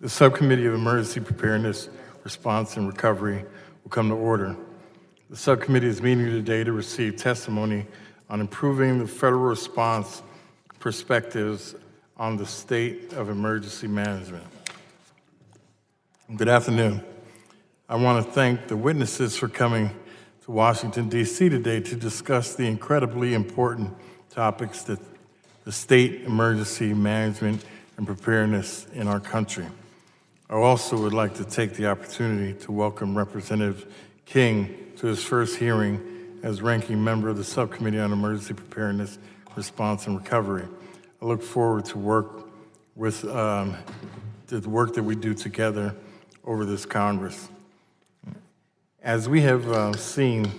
The Subcommittee of Emergency Preparedness, Response, and Recovery will come to order. The subcommittee is meeting today to receive testimony on improving the federal response perspectives on the state of emergency management. Good afternoon. I want to thank the witnesses for coming to Washington, D.C. today to discuss the incredibly important topics that the state emergency management and preparedness in our country. I also would like to take the opportunity to welcome Representative King to his first hearing as ranking member of the Subcommittee on Emergency Preparedness, Response, and Recovery. I look forward to work with the work that we do together over this Congress. As we have seen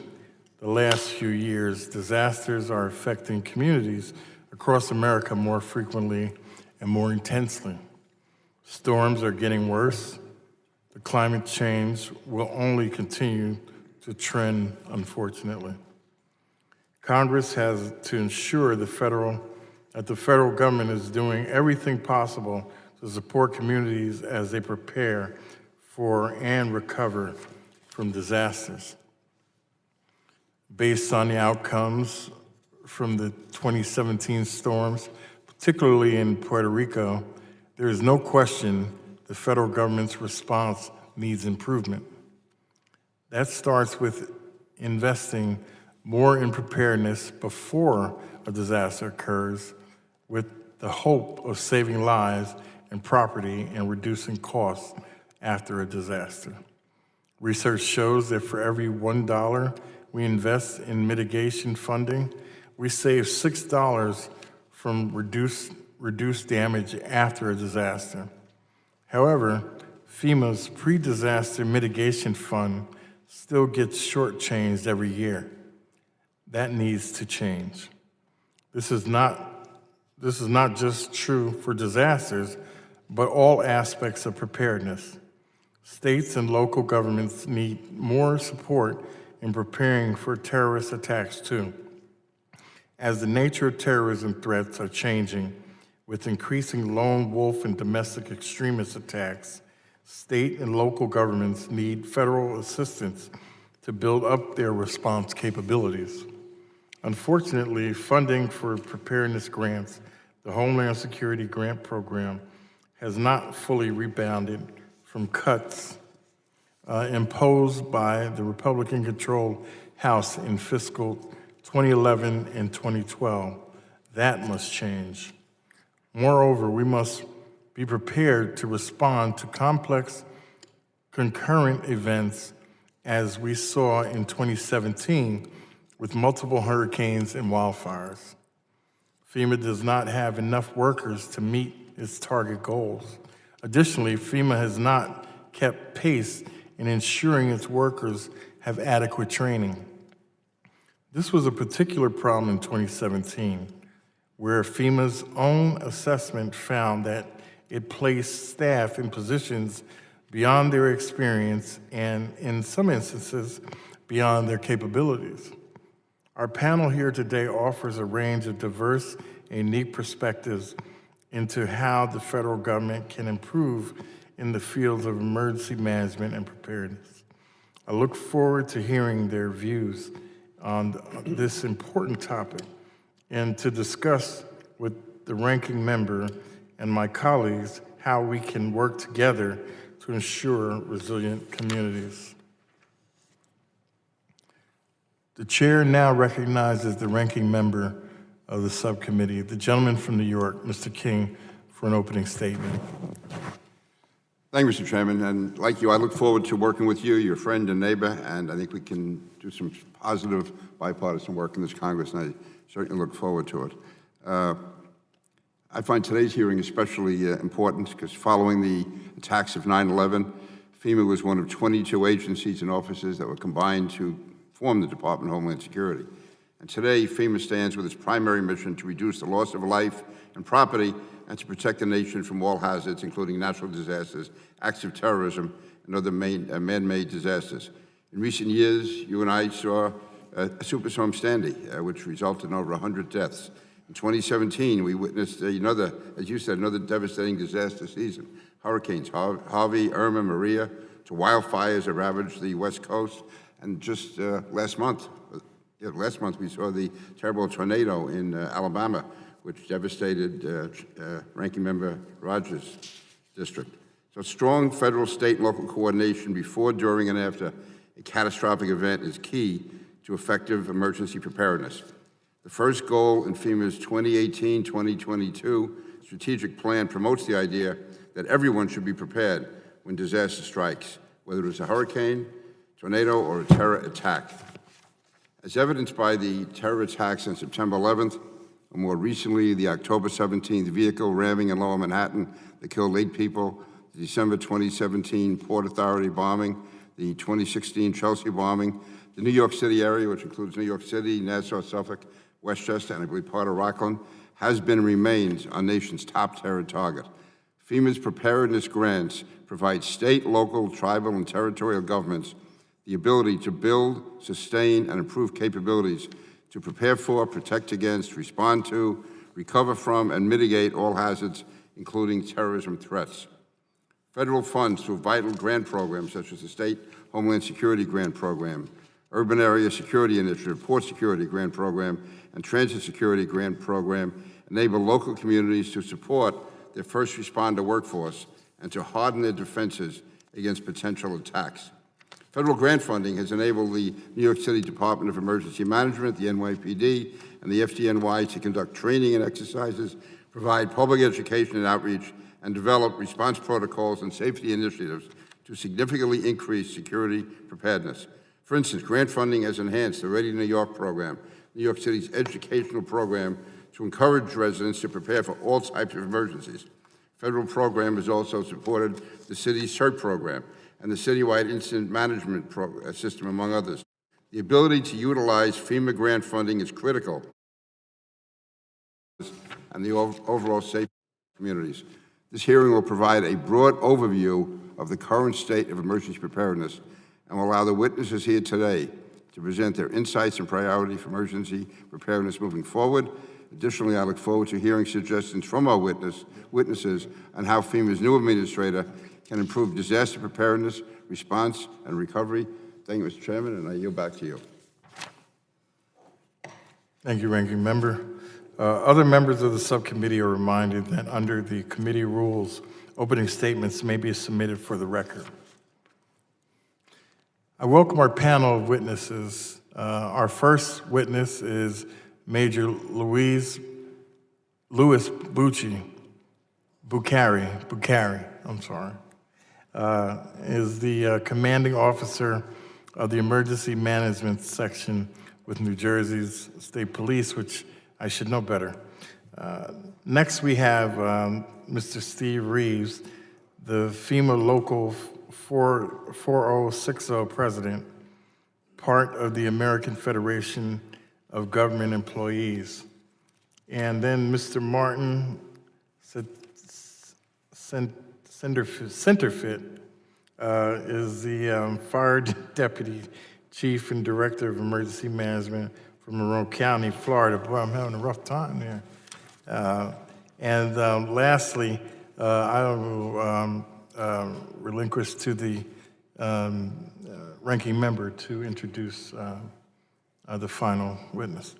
the last few years, disasters are affecting communities across America more frequently and more intensely. Storms are getting worse. The climate change will only continue to trend, unfortunately. Congress has to ensure that the federal government is doing everything possible to support communities as they prepare for and recover from disasters. Based on the outcomes from the 2017 storms, particularly in Puerto Rico, there is no question the federal government's response needs improvement. That starts with investing more in preparedness before a disaster occurs, with the hope of saving lives and property and reducing costs after a disaster. Research shows that for every $1 we invest in mitigation funding, we save $6 from reduced damage after a disaster. However, FEMA's pre-disaster mitigation fund still gets shortchanged every year. That needs to change. This is not just true for disasters, but all aspects of preparedness. States and local governments need more support in preparing for terrorist attacks too. As the nature of terrorism threats are changing, with increasing lone wolf and domestic extremist attacks, state and local governments need federal assistance to build up their response capabilities. Unfortunately, funding for preparedness grants, the Homeland Security Grant Program, has not fully rebounded from cuts imposed by the Republican-controlled House in fiscal 2011 and 2012. That must change. Moreover, we must be prepared to respond to complex concurrent events as we saw in 2017 with multiple hurricanes and wildfires. FEMA does not have enough workers to meet its target goals. Additionally, FEMA has not kept pace in ensuring its workers have adequate training. This was a particular problem in 2017, where FEMA's own assessment found that it placed staff in positions beyond their experience and, in some instances, beyond their capabilities. Our panel here today offers a range of diverse and unique perspectives into how the federal government can improve in the fields of emergency management and preparedness. I look forward to hearing their views on this important topic and to discuss with the ranking member and my colleagues how we can work together to ensure resilient communities. The chair now recognizes the ranking member of the subcommittee, the gentleman from New York, Mr. King, for an opening statement. Thank you, Mr. Chairman. And like you, I look forward to working with you, your friend and neighbor, and I think we can do some positive bipartisan work in this Congress, and I certainly look forward to it. I find today's hearing especially important because following the attacks of 9/11, FEMA was one of 22 agencies and offices that were combined to form the Department of Homeland Security. And today, FEMA stands with its primary mission to reduce the loss of life and property and to protect the nation from all hazards, including natural disasters, acts of terrorism, and other man-made disasters. In recent years, you and I saw Superstorm Sandy, which resulted in over 100 deaths. In 2017, we witnessed another, as you said, another devastating disaster season. Hurricanes Harvey, Irma, Maria, to wildfires that ravaged the West Coast. And just last month we saw the terrible tornado in Alabama, which devastated Ranking Member Rogers' district. So strong federal, state, and local coordination before, during, and after a catastrophic event is key to effective emergency preparedness. The first goal in FEMA's 2018-2022 strategic plan promotes the idea that everyone should be prepared when disaster strikes, whether it's a hurricane, tornado, or a terror attack. As evidenced by the terror attacks on September 11th, or more recently, the October 17th vehicle ramming in Lower Manhattan that killed 8 people, the December 2017 Port Authority bombing, the 2016 Chelsea bombing, the New York City area, which includes New York City, Nassau, Suffolk, Westchester, and I believe part of Rockland, has been and remains our nation's top terror target. FEMA's preparedness grants provide state, local, tribal, and territorial governments the ability to build, sustain, and improve capabilities to prepare for, protect against, respond to, recover from, and mitigate all hazards, including terrorism threats. Federal funds through vital grant programs such as the State Homeland Security Grant Program, Urban Area Security Initiative, Port Security Grant Program, and Transit Security Grant Program enable local communities to support their first responder workforce and to harden their defenses against potential attacks. Federal grant funding has enabled the New York City Department of Emergency Management, the NYPD, and the FDNY to conduct training and exercises, provide public education and outreach, and develop response protocols and safety initiatives to significantly increase security preparedness. For instance, grant funding has enhanced the Ready New York program, New York City's educational program to encourage residents to prepare for all types of emergencies. Federal program has also supported the city's CERT program and the citywide incident management system, among others. The ability to utilize FEMA grant funding is critical and the overall safety of communities. This hearing will provide a broad overview of the current state of emergency preparedness and will allow the witnesses here today to present their insights and priority for emergency preparedness moving forward. Additionally, I look forward to hearing suggestions from our witnesses on how FEMA's new administrator can improve disaster preparedness, response, and recovery. Thank you, Mr. Chairman, and I yield back to you. Thank you, Ranking Member. Other members of the subcommittee are reminded that under the committee rules, opening statements may be submitted for the record. I welcome our panel of witnesses. Our first witness is Major Louis Bucari, is the commanding officer of the Emergency Management Section with New Jersey's State Police, which I should know better. Next, we have Mr. Steve Reeves, the FEMA Local 4060 President, part of the American Federation of Government Employees. And then Mr. Martin Centerfit is the Fire Deputy Chief and Director of Emergency Management from Monroe County, Florida. Boy, I'm having a rough time there. Lastly, I will relinquish to the ranking member to introduce the final witness.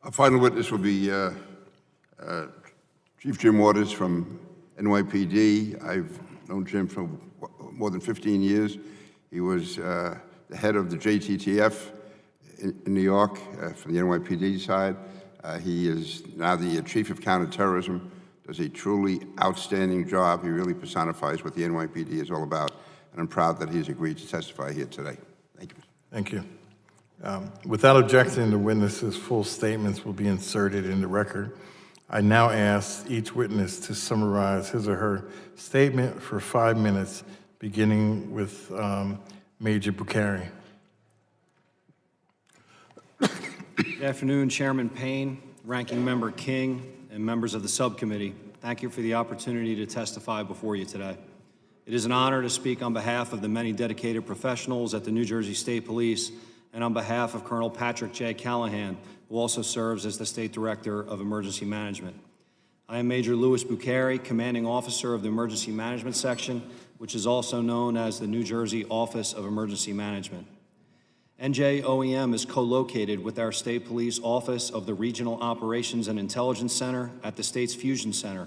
Our final witness will be Chief Jim Waters from NYPD. I've known Jim for more than 15 years. He was the head of the JTTF in New York from the NYPD side. He is now the Chief of Counterterrorism, does a truly outstanding job. He really personifies what the NYPD is all about, and I'm proud that he's agreed to testify here today. Thank you. Thank you. Without objection, the witness's full statements will be inserted in the record. I now ask each witness to summarize his or her statement for 5 minutes, beginning with Major Bucari. Good afternoon, Chairman Payne, Ranking Member King, and members of the subcommittee. Thank you for the opportunity to testify before you today. It is an honor to speak on behalf of the many dedicated professionals at the New Jersey State Police and on behalf of Colonel Patrick J. Callahan, who also serves as the State Director of Emergency Management. I am Major Louis Bucari, Commanding Officer of the Emergency Management Section, which is also known as the New Jersey Office of Emergency Management. NJOEM is co-located with our State Police Office of the Regional Operations and Intelligence Center at the state's Fusion Center,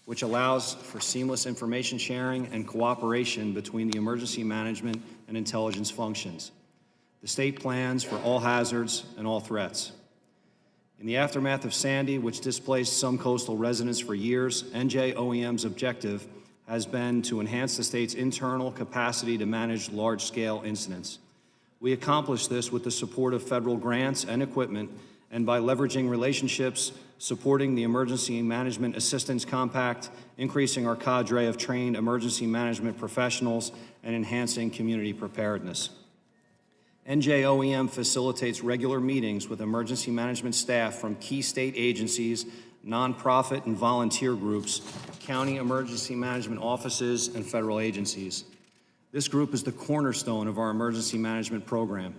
which allows for seamless information sharing and cooperation between the emergency management and intelligence functions. The state plans for all hazards and all threats. In the aftermath of Sandy, which displaced some coastal residents for years, NJOEM's objective has been to enhance the state's internal capacity to manage large-scale incidents. We accomplished this with the support of federal grants and equipment, and by leveraging relationships, supporting the Emergency Management Assistance Compact, increasing our cadre of trained emergency management professionals, and enhancing community preparedness. NJOEM facilitates regular meetings with emergency management staff from key state agencies, nonprofit and volunteer groups, county emergency management offices, and federal agencies. This group is the cornerstone of our emergency management program.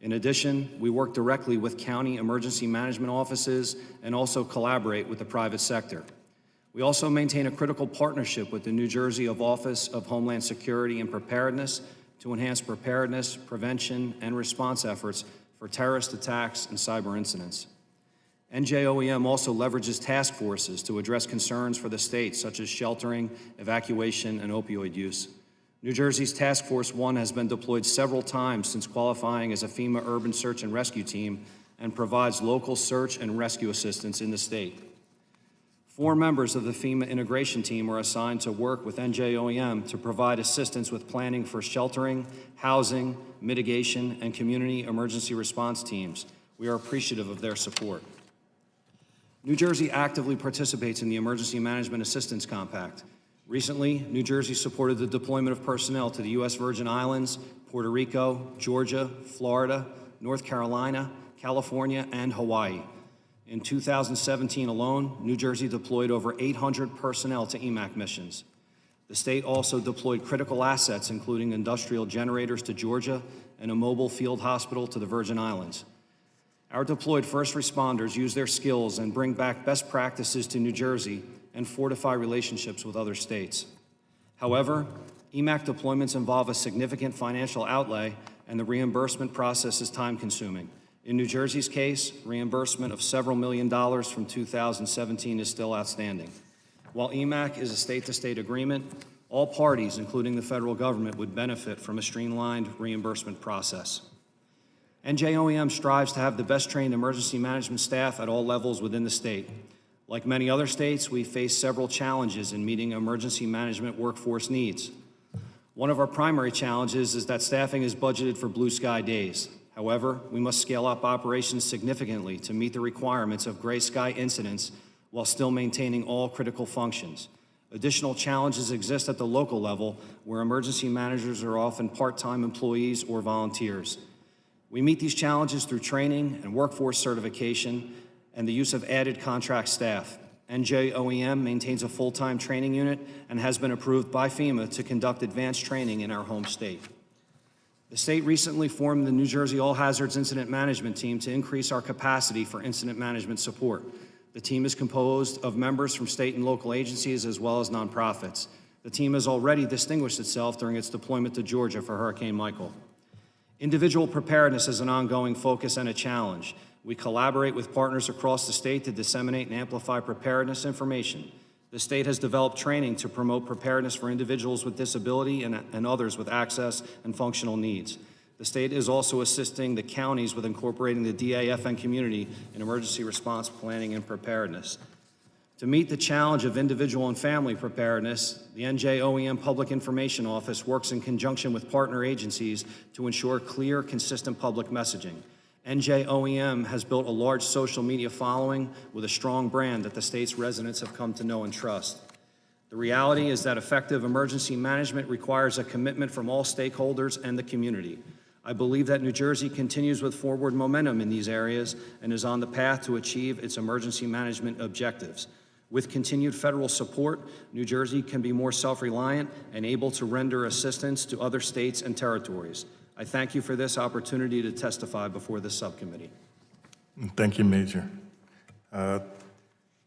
In addition, we work directly with county emergency management offices and also collaborate with the private sector. We also maintain a critical partnership with the New Jersey Office of Homeland Security and Preparedness to enhance preparedness, prevention, and response efforts for terrorist attacks and cyber incidents. NJOEM also leverages task forces to address concerns for the state, such as sheltering, evacuation, and opioid use. New Jersey's Task Force 1 has been deployed several times since qualifying as a FEMA Urban Search and Rescue Team and provides local search and rescue assistance in the state. 4 members of the FEMA Integration Team are assigned to work with NJOEM to provide assistance with planning for sheltering, housing, mitigation, and community emergency response teams. We are appreciative of their support. New Jersey actively participates in the Emergency Management Assistance Compact. Recently, New Jersey supported the deployment of personnel to the U.S. Virgin Islands, Puerto Rico, Georgia, Florida, North Carolina, California, and Hawaii. In 2017 alone, New Jersey deployed over 800 personnel to EMAC missions. The state also deployed critical assets, including industrial generators to Georgia and a mobile field hospital to the Virgin Islands. Our deployed first responders use their skills and bring back best practices to New Jersey and fortify relationships with other states. However, EMAC deployments involve a significant financial outlay, and the reimbursement process is time-consuming. In New Jersey's case, reimbursement of several $1 million from 2017 is still outstanding. While EMAC is a state-to-state agreement, all parties, including the federal government, would benefit from a streamlined reimbursement process. NJOEM strives to have the best-trained emergency management staff at all levels within the state. Like many other states, we face several challenges in meeting emergency management workforce needs. One of our primary challenges is that staffing is budgeted for blue sky days. However, we must scale up operations significantly to meet the requirements of gray sky incidents while still maintaining all critical functions. Additional challenges exist at the local level, where emergency managers are often part-time employees or volunteers. We meet these challenges through training and workforce certification and the use of added contract staff. NJOEM maintains a full-time training unit and has been approved by FEMA to conduct advanced training in our home state. The state recently formed the New Jersey All Hazards Incident Management Team to increase our capacity for incident management support. The team is composed of members from state and local agencies as well as nonprofits. The team has already distinguished itself during its deployment to Georgia for Hurricane Michael. Individual preparedness is an ongoing focus and a challenge. We collaborate with partners across the state to disseminate and amplify preparedness information. The state has developed training to promote preparedness for individuals with disability and others with access and functional needs. The state is also assisting the counties with incorporating the DAFN community in emergency response planning and preparedness. To meet the challenge of individual and family preparedness, the NJOEM Public Information Office works in conjunction with partner agencies to ensure clear, consistent public messaging. NJOEM has built a large social media following with a strong brand that the state's residents have come to know and trust. The reality is that effective emergency management requires a commitment from all stakeholders and the community. I believe that New Jersey continues with forward momentum in these areas and is on the path to achieve its emergency management objectives. With continued federal support, New Jersey can be more self-reliant and able to render assistance to other states and territories. I thank you for this opportunity to testify before this subcommittee. Thank you, Major.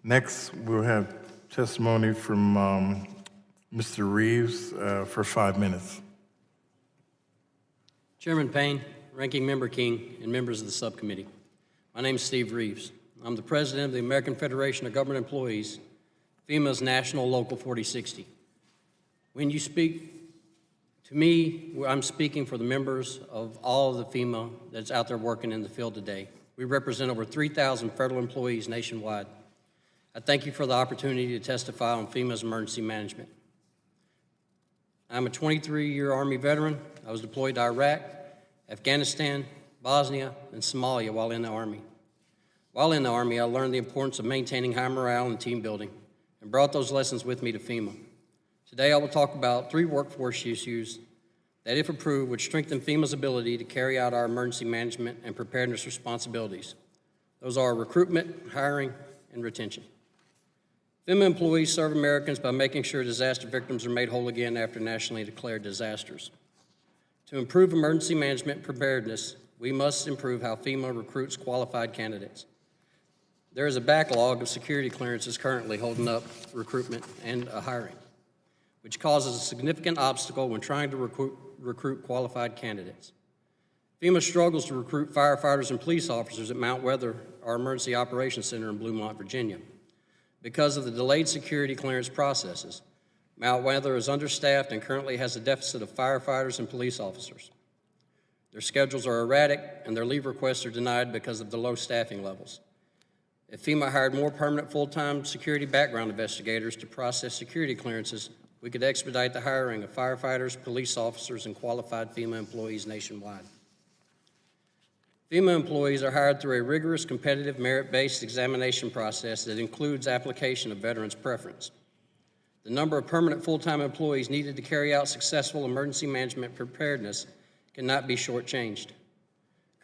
Next, we'll have testimony from Mr. Reeves for 5 minutes. Chairman Payne, Ranking Member King, and members of the subcommittee. My name is Steve Reeves. I'm the president of the American Federation of Government Employees, FEMA's National Local 4060. When you speak to me, I'm speaking for the members of all of the FEMA that's out there working in the field today. We represent over 3,000 federal employees nationwide. I thank you for the opportunity to testify on FEMA's emergency management. I'm a 23-year Army veteran. I was deployed to Iraq, Afghanistan, Bosnia, and Somalia while in the Army. While in the Army, I learned the importance of maintaining high morale and team building and brought those lessons with me to FEMA. Today, I will talk about 3 workforce issues that, if approved, would strengthen FEMA's ability to carry out our emergency management and preparedness responsibilities. Those are recruitment, hiring, and retention. FEMA employees serve Americans by making sure disaster victims are made whole again after nationally declared disasters. To improve emergency management and preparedness, we must improve how FEMA recruits qualified candidates. There is a backlog of security clearances currently holding up recruitment and hiring, which causes a significant obstacle when trying to recruit qualified candidates. FEMA struggles to recruit firefighters and police officers at Mount Weather, our emergency operations center in Bluemont, Virginia. Because of the delayed security clearance processes, Mount Weather is understaffed and currently has a deficit of firefighters and police officers. Their schedules are erratic and their leave requests are denied because of the low staffing levels. If FEMA hired more permanent full-time security background investigators to process security clearances, we could expedite the hiring of firefighters, police officers, and qualified FEMA employees nationwide. FEMA employees are hired through a rigorous competitive merit-based examination process that includes application of veterans' preference. The number of permanent full-time employees needed to carry out successful emergency management preparedness cannot be shortchanged.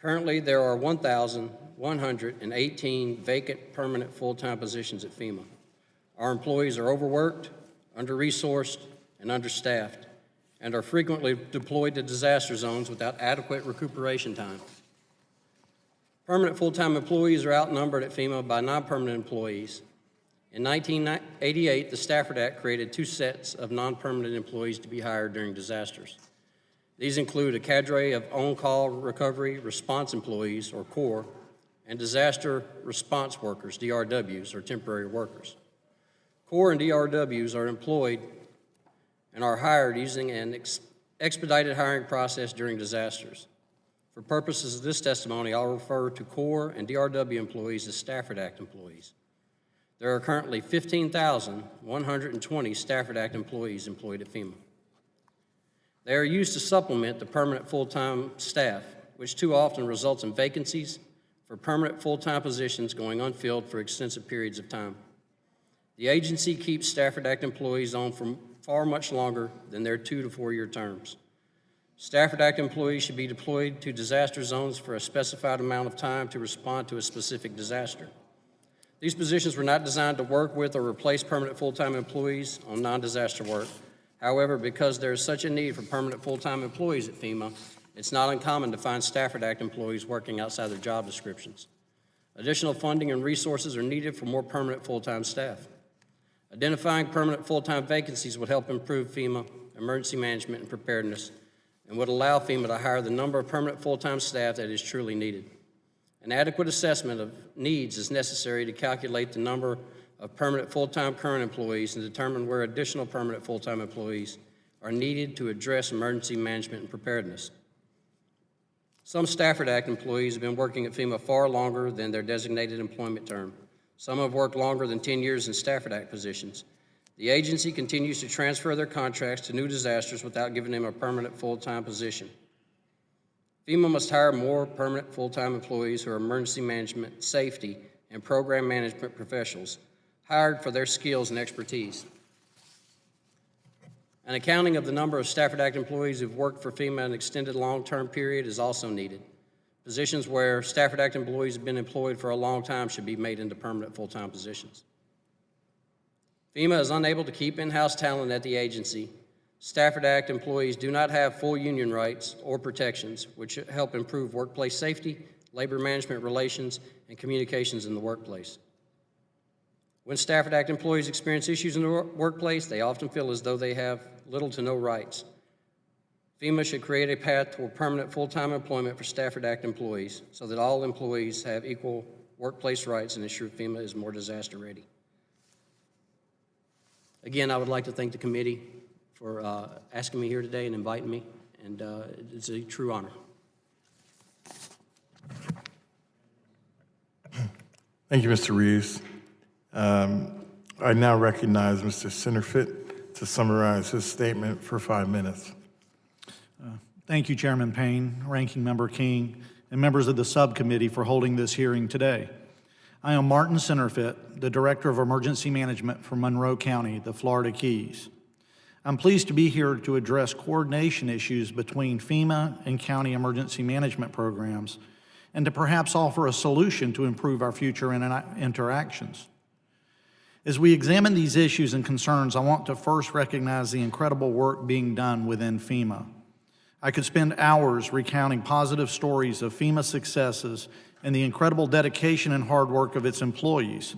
Currently, there are 1,118 vacant permanent full-time positions at FEMA. Our employees are overworked, under-resourced, and understaffed, and are frequently deployed to disaster zones without adequate recuperation time. Permanent full-time employees are outnumbered at FEMA by non-permanent employees. In 1988, the Stafford Act created 2 sets of non-permanent employees to be hired during disasters. These include a cadre of on-call recovery response employees, or CORE, and disaster response workers, DRWs, or temporary workers. CORE and DRWs are employed and are hired using an expedited hiring process during disasters. For purposes of this testimony, I'll refer to CORE and DRW employees as Stafford Act employees. There are currently 15,120 Stafford Act employees employed at FEMA. They are used to supplement the permanent full-time staff, which too often results in vacancies for permanent full-time positions going unfilled for extensive periods of time. The agency keeps Stafford Act employees on for far much longer than their 2 to 4 year terms. Stafford Act employees should be deployed to disaster zones for a specified amount of time to respond to a specific disaster. These positions were not designed to work with or replace permanent full-time employees on non-disaster work. However, because there is such a need for permanent full-time employees at FEMA, it's not uncommon to find Stafford Act employees working outside their job descriptions. Additional funding and resources are needed for more permanent full-time staff. Identifying permanent full-time vacancies would help improve FEMA emergency management and preparedness and would allow FEMA to hire the number of permanent full-time staff that is truly needed. An adequate assessment of needs is necessary to calculate the number of permanent full-time current employees and determine where additional permanent full-time employees are needed to address emergency management and preparedness. Some Stafford Act employees have been working at FEMA far longer than their designated employment term. Some have worked longer than 10 years in Stafford Act positions. The agency continues to transfer their contracts to new disasters without giving them a permanent full-time position. FEMA must hire more permanent full-time employees who are emergency management, safety, and program management professionals, hired for their skills and expertise. An accounting of the number of Stafford Act employees who've worked for FEMA an extended long-term period is also needed. Positions where Stafford Act employees have been employed for a long time should be made into permanent full-time positions. FEMA is unable to keep in-house talent at the agency, Stafford Act employees do not have full union rights or protections, which help improve workplace safety, labor management relations, and communications in the workplace. When Stafford Act employees experience issues in the workplace, they often feel as though they have little to no rights. FEMA should create a path toward permanent full-time employment for Stafford Act employees so that all employees have equal workplace rights and ensure FEMA is more disaster ready. Again, I would like to thank the committee for asking me here today and inviting me, and it's a true honor. Thank you, Mr. Reeves. I now recognize Mr. Centerfit to summarize his statement for 5 minutes. Thank you, Chairman Payne, Ranking Member King, and members of the subcommittee for holding this hearing today. I am Martin Centerfit, the Director of Emergency Management for Monroe County, the Florida Keys. I'm pleased to be here to address coordination issues between FEMA and county emergency management programs and to perhaps offer a solution to improve our future interactions. As we examine these issues and concerns, I want to first recognize the incredible work being done within FEMA. I could spend hours recounting positive stories of FEMA successes and the incredible dedication and hard work of its employees,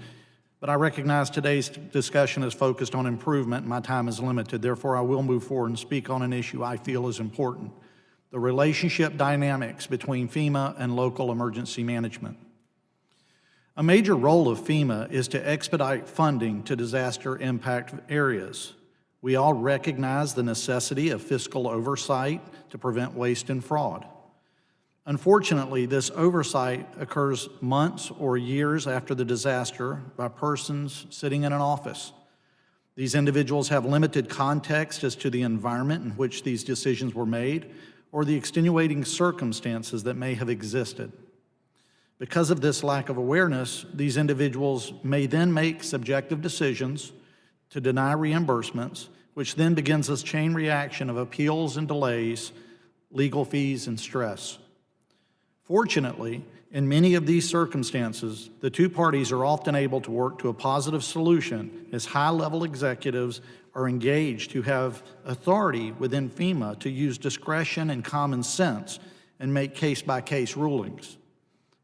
but I recognize today's discussion is focused on improvement and my time is limited. Therefore, I will move forward and speak on an issue I feel is important: the relationship dynamics between FEMA and local emergency management. A major role of FEMA is to expedite funding to disaster impact areas. We all recognize the necessity of fiscal oversight to prevent waste and fraud. Unfortunately, this oversight occurs months or years after the disaster by persons sitting in an office. These individuals have limited context as to the environment in which these decisions were made or the extenuating circumstances that may have existed. Because of this lack of awareness, these individuals may then make subjective decisions to deny reimbursements, which then begins this chain reaction of appeals and delays, legal fees, and stress. Fortunately, in many of these circumstances, the two parties are often able to work to a positive solution as high-level executives are engaged who have authority within FEMA to use discretion and common sense and make case-by-case rulings.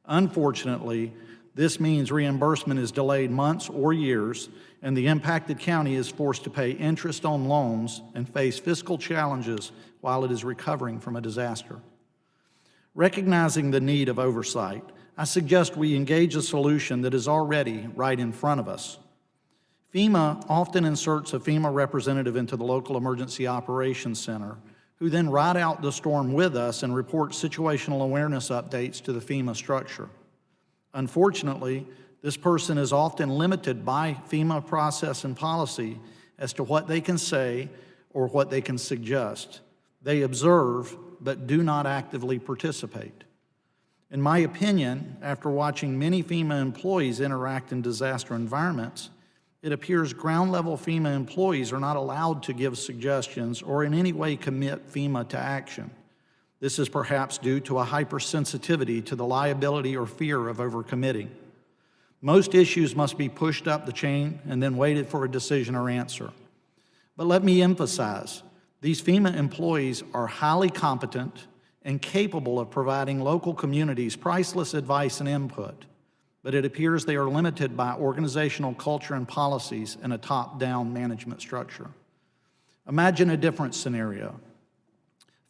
Unfortunately, this means reimbursement is delayed months or years, and the impacted county is forced to pay interest on loans and face fiscal challenges while it is recovering from a disaster. Recognizing the need of oversight, I suggest we engage a solution that is already right in front of us. FEMA often inserts a FEMA representative into the local emergency operations center, who then ride out the storm with us and report situational awareness updates to the FEMA structure. Unfortunately, this person is often limited by FEMA process and policy as to what they can say or what they can suggest. They observe, but do not actively participate. In my opinion, after watching many FEMA employees interact in disaster environments, it appears ground-level FEMA employees are not allowed to give suggestions or in any way commit FEMA to action. This is perhaps due to a hypersensitivity to the liability or fear of overcommitting. Most issues must be pushed up the chain and then waited for a decision or answer. But let me emphasize, these FEMA employees are highly competent and capable of providing local communities priceless advice and input, but it appears they are limited by organizational culture and policies and a top-down management structure. Imagine a different scenario.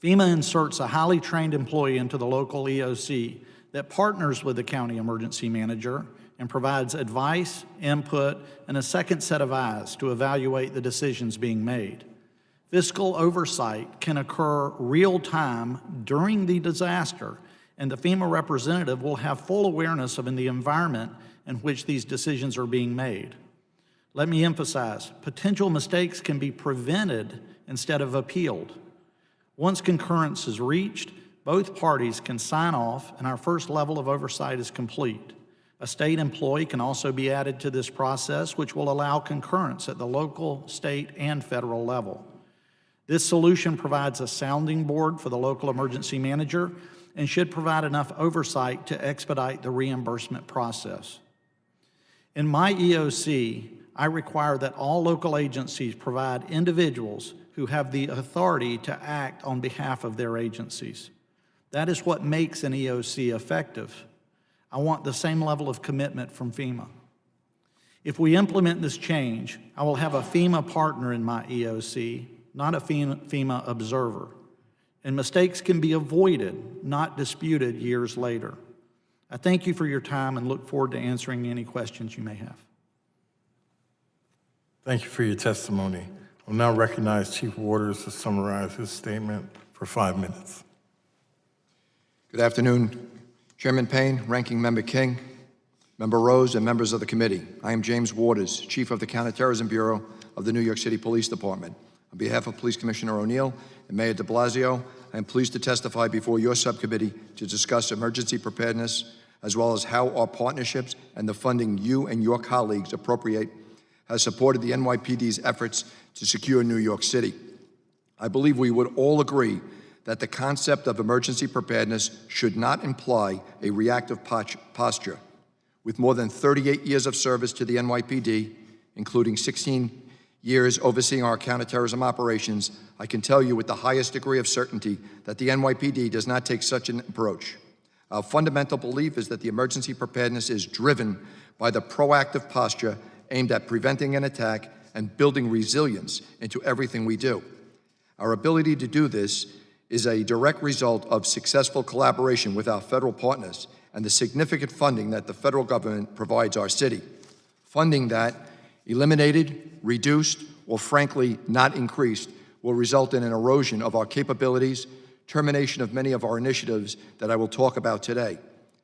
FEMA inserts a highly trained employee into the local EOC that partners with the county emergency manager and provides advice, input, and a second set of eyes to evaluate the decisions being made. Fiscal oversight can occur real-time during the disaster, and the FEMA representative will have full awareness of the environment in which these decisions are being made. Let me emphasize, potential mistakes can be prevented instead of appealed. Once concurrence is reached, both parties can sign off and our first level of oversight is complete. A state employee can also be added to this process, which will allow concurrence at the local, state, and federal level. This solution provides a sounding board for the local emergency manager and should provide enough oversight to expedite the reimbursement process. In my EOC, I require that all local agencies provide individuals who who have the authority to act on behalf of their agencies. That is what makes an EOC effective. I want the same level of commitment from FEMA. If we implement this change, I will have a FEMA partner in my EOC, not a FEMA observer. And mistakes can be avoided, not disputed years later. I thank you for your time and look forward to answering any questions you may have. Thank you for your testimony. I will now recognize Chief Waters to summarize his statement for 5 minutes. Good afternoon, Chairman Payne, Ranking Member King, Member Rose, and members of the committee. I am James Waters, Chief of the Counterterrorism Bureau of the New York City Police Department. On behalf of Police Commissioner O'Neill and Mayor de Blasio, I am pleased to testify before your subcommittee to discuss emergency preparedness, as well as how our partnerships and the funding you and your colleagues appropriate has supported the NYPD's efforts to secure New York City. I believe we would all agree that the concept of emergency preparedness should not imply a reactive posture. With more than 38 years of service to the NYPD, including 16 years overseeing our counterterrorism operations, I can tell you with the highest degree of certainty that the NYPD does not take such an approach. Our fundamental belief is that the emergency preparedness is driven by the proactive posture aimed at preventing an attack and building resilience into everything we do. Our ability to do this is a direct result of successful collaboration with our federal partners and the significant funding that the federal government provides our city. Funding that, eliminated, reduced, or frankly not increased, will result in an erosion of our capabilities, termination of many of our initiatives that I will talk about today,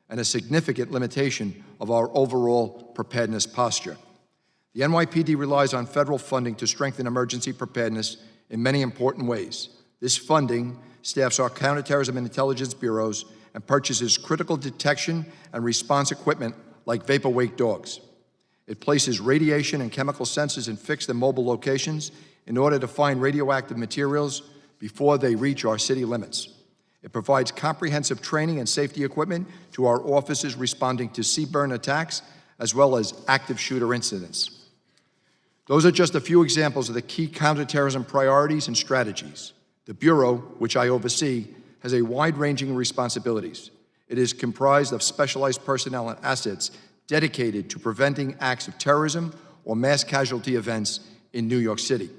and a significant limitation of our overall preparedness posture. The NYPD relies on federal funding to strengthen emergency preparedness in many important ways. This funding staffs our counterterrorism and intelligence bureaus and purchases critical detection and response equipment like vapor wake dogs. It places radiation and chemical sensors in fixed and mobile locations in order to find radioactive materials before they reach our city limits. It provides comprehensive training and safety equipment to our officers responding to CBRN attacks as well as active shooter incidents. Those are just a few examples of the key counterterrorism priorities and strategies. The Bureau, which I oversee, has a wide-ranging responsibilities. It is comprised of specialized personnel and assets dedicated to preventing acts of terrorism or mass casualty events in New York City.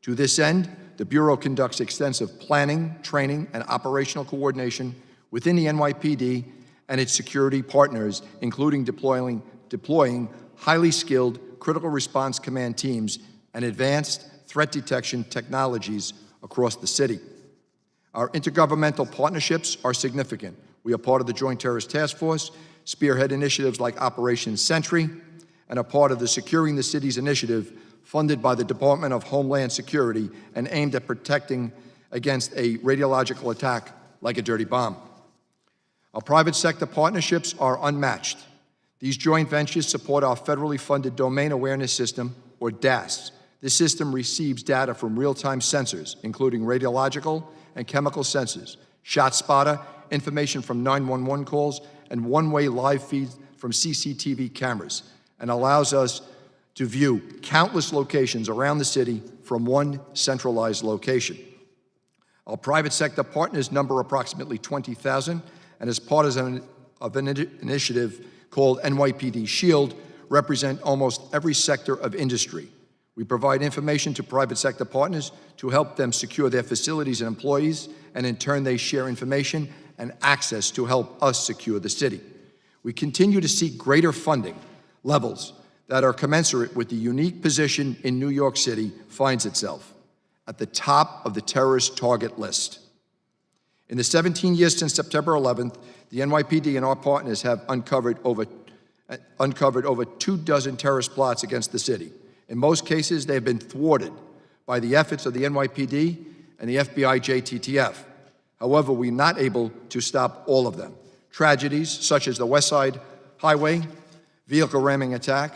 To this end, the Bureau conducts extensive planning, training, and operational coordination within the NYPD and its security partners, including deploying highly skilled critical response command teams and advanced threat detection technologies across the city. Our intergovernmental partnerships are significant. We are part of the Joint Terrorist Task Force, spearhead initiatives like Operation Sentry, and are part of the Securing the Cities initiative funded by the Department of Homeland Security and aimed at protecting against a radiological attack like a dirty bomb. Our private sector partnerships are unmatched. These joint ventures support our federally funded Domain Awareness System, or DAS. This system receives data from real-time sensors, including radiological and chemical sensors, ShotSpotter, information from 911 calls, and one-way live feeds from CCTV cameras, and allows us to view countless locations around the city from one centralized location. Our private sector partners number approximately 20,000, and as part of an initiative called NYPD Shield, represent almost every sector of industry. We provide information to private sector partners to help them secure their facilities and employees, and in turn they share information and access to help us secure the city. We continue to seek greater funding levels that are commensurate with the unique position in New York City finds itself at the top of the terrorist target list. In the 17 years since September 11th, the NYPD and our partners have uncovered over 24 terrorist plots against the city. In most cases, they have been thwarted by the efforts of the NYPD and the FBI JTTF. However, we're not able to stop all of them. Tragedies such as the West Side Highway, vehicle ramming attack,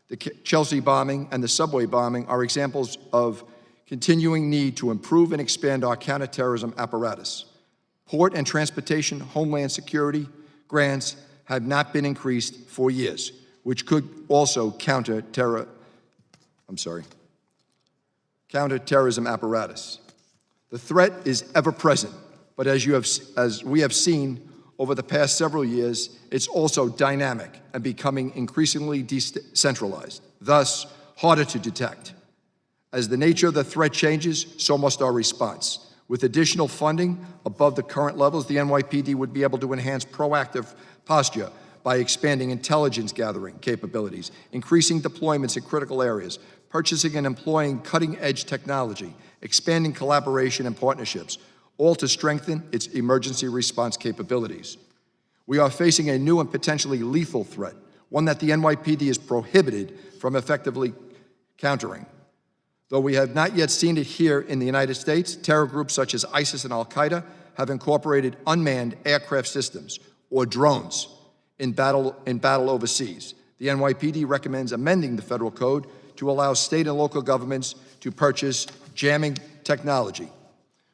the Chelsea bombing, and the subway bombing are examples of continuing need to improve and expand our counterterrorism apparatus. Port and transportation homeland security grants have not been increased for years, which could also counter terror. counterterrorism apparatus. The threat is ever present, but as we have seen over the past several years, it's also dynamic and becoming increasingly decentralized, thus harder to detect. As the nature of the threat changes, so must our response. With additional funding above the current levels, the NYPD would be able to enhance proactive posture by expanding intelligence gathering capabilities, increasing deployments in critical areas, purchasing and employing cutting-edge technology, expanding collaboration and partnerships, all to strengthen its emergency response capabilities. We are facing a new and potentially lethal threat, one that the NYPD is prohibited from effectively countering. Though we have not yet seen it here in the United States, terror groups such as ISIS and Al-Qaeda have incorporated unmanned aircraft systems, or drones, in battle overseas. The NYPD recommends amending the federal code to allow state and local governments to purchase jamming technology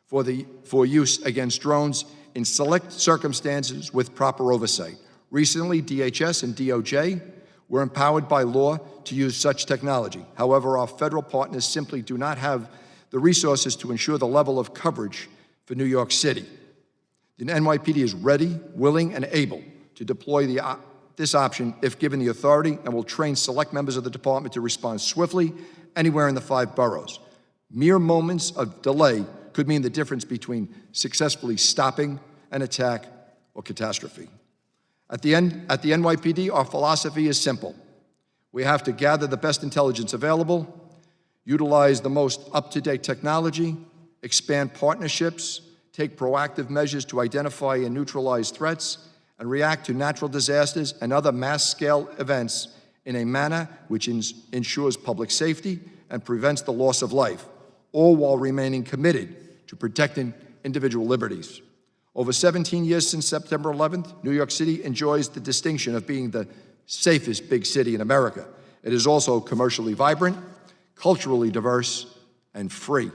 for use against drones in select circumstances with proper oversight. Recently, DHS and DOJ were empowered by law to use such technology. However, our federal partners simply do not have the resources to ensure the level of coverage for New York City. The NYPD is ready, willing, and able to deploy this option if given the authority, and will train select members of the department to respond swiftly anywhere in the 5 boroughs. Mere moments of delay could mean the difference between successfully stopping an attack or catastrophe. At the NYPD, our philosophy is simple. We have to gather the best intelligence available, utilize the most up-to-date technology, expand partnerships, take proactive measures to identify and neutralize threats, and react to natural disasters and other mass-scale events in a manner which ensures public safety and prevents the loss of life, all while remaining committed to protecting individual liberties. Over 17 years since September 11th, New York City enjoys the distinction of being the safest big city in America. It is also commercially vibrant, culturally diverse, and free.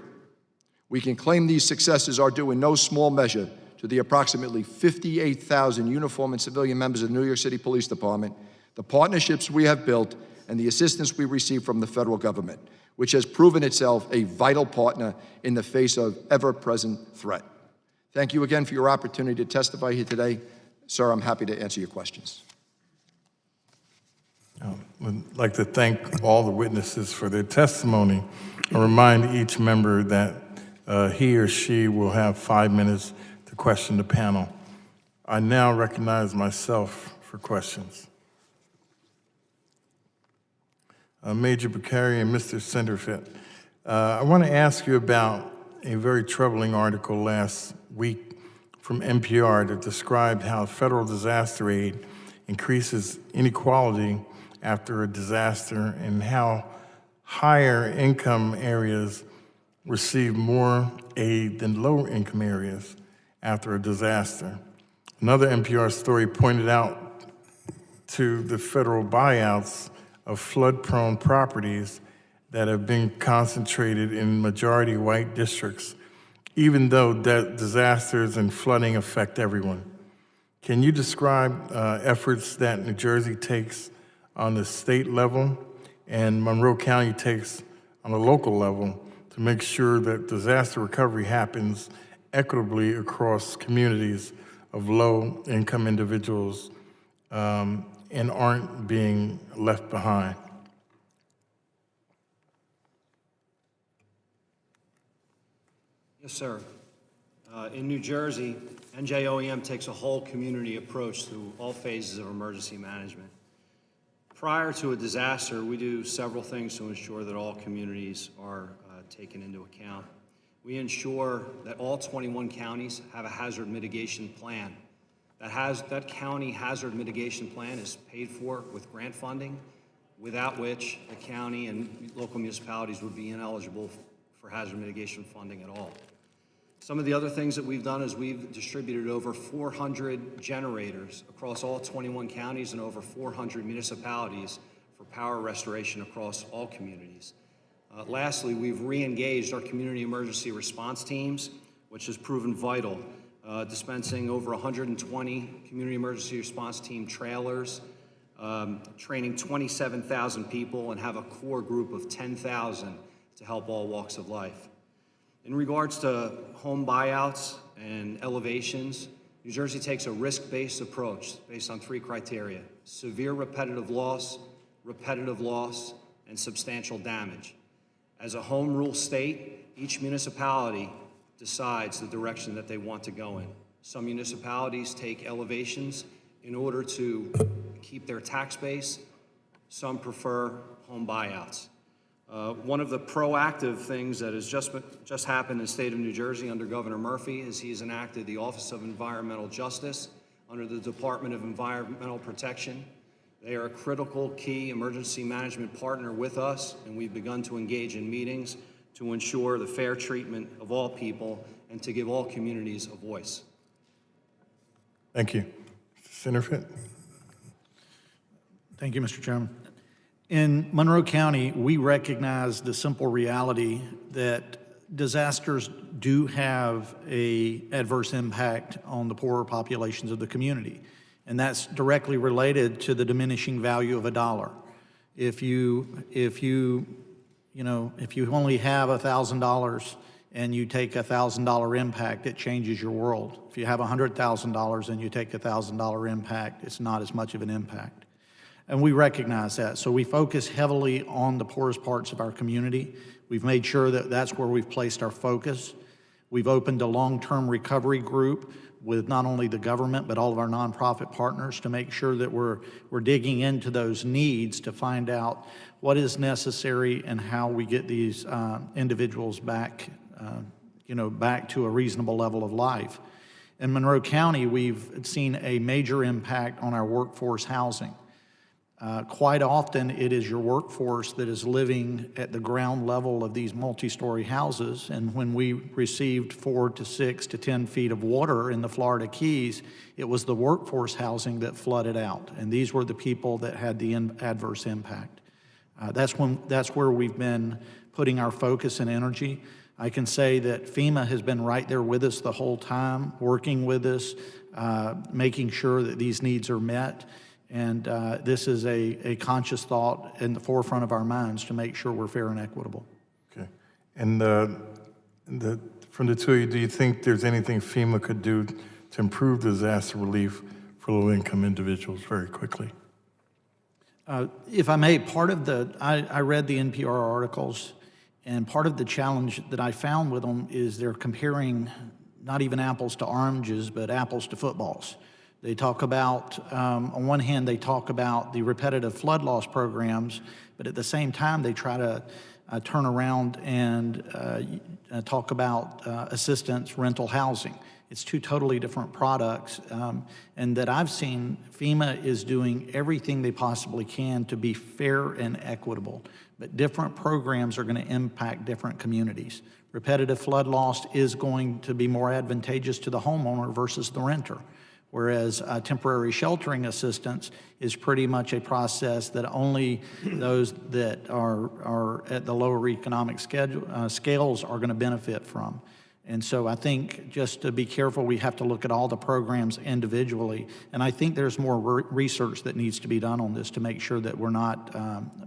We can claim these successes are due in no small measure to the approximately 58,000 uniformed and civilian members of the New York City Police Department, the partnerships we have built, and the assistance we receive from the federal government, which has proven itself a vital partner in the face of ever-present threat. Thank you again for your opportunity to testify here today. Sir, I'm happy to answer your questions. I'd like to thank all the witnesses for their testimony. I remind each member that he or she will have 5 minutes to question the panel. I now recognize myself for questions. Major Bukhari and Mr. Senderfit, I want to ask you about a very troubling article last week from NPR that described how federal disaster aid increases inequality after a disaster and how higher income areas receive more aid than lower income areas after a disaster. Another NPR story pointed out to the federal buyouts of flood-prone properties that have been concentrated in majority white districts, even though disasters and flooding affect everyone. Can you describe efforts that New Jersey takes on the state level and Monroe County takes on a local level to make sure that disaster recovery happens equitably across communities of low-income individuals and aren't being left behind? Yes, sir. In New Jersey, NJOEM takes a whole community approach to all phases of emergency management. Prior to a disaster, we do several things to ensure that all communities are taken into account. We ensure that all 21 counties have a hazard mitigation plan. That county hazard mitigation plan is paid for with grant funding, without which the county and local municipalities would be ineligible for hazard mitigation funding at all. Some of the other things that we've done is we've distributed over 400 generators across all 21 counties and over 400 municipalities for power restoration across all communities. Lastly, we've re-engaged our community emergency response teams, which has proven vital, dispensing over 120 community emergency response team trailers, training 27,000 people, and have a core group of 10,000 to help all walks of life. In regards to home buyouts and elevations, New Jersey takes a risk-based approach based on 3 criteria: severe repetitive loss, and substantial damage. As a home rule state, each municipality decides the direction that they want to go in. Some municipalities take elevations in order to keep their tax base. Some prefer home buyouts. One of the proactive things that has just happened in the state of New Jersey under Governor Murphy is he's enacted the Office of Environmental Justice under the Department of Environmental Protection. They are a critical key emergency management partner with us, and we've begun to engage in meetings to ensure the fair treatment of all people and to give all communities a voice. Thank you. Mr. Sinnerfit? Thank you, Mr. Chairman. In Monroe County, we recognize the simple reality that disasters do have an adverse impact on the poorer populations of the community, and that's directly related to the diminishing value of a dollar. If you only have $1,000 and you take $1,000 impact, it changes your world. If you have $100,000 and you take $1,000 impact, it's not as much of an impact. And we recognize that. So we focus heavily on the poorest parts of our community. We've made sure that that's where we've placed our focus. We've opened a long-term recovery group with not only the government, but all of our nonprofit partners to make sure that we're digging into those needs to find out what is necessary and how we get these individuals back, back to a reasonable level of life. In Monroe County, we've seen a major impact on our workforce housing. Quite often, it is your workforce that is living at the ground level of these multi-story houses, and when we received 4 to 6 to 10 feet of water in the Florida Keys, it was the workforce housing that flooded out, and these were the people that had the adverse impact. That's where we've been putting our focus and energy. I can say that FEMA has been right there with us the whole time, working with us, making sure that these needs are met. And this is a conscious thought in the forefront of our minds to make sure we're fair and equitable. Okay. And from the two of you, do you think there's anything FEMA could do to improve disaster relief for low-income individuals very quickly? If I may, I read the NPR articles, and part of the challenge that I found with them is they're comparing not even apples to oranges, but apples to footballs. They talk about, on one hand, they talk about the repetitive flood loss programs, but at the same time, they try to turn around and talk about assistance rental housing. It's 2 totally different products, and that I've seen FEMA is doing everything they possibly can to be fair and equitable, but different programs are going to impact different communities. Repetitive flood loss is going to be more advantageous to the homeowner versus the renter, whereas temporary sheltering assistance is pretty much a process that only those that are at the lower economic scales are going to benefit from. And so I think just to be careful, we have to look at all the programs individually. And I think there's more research that needs to be done on this to make sure that we're not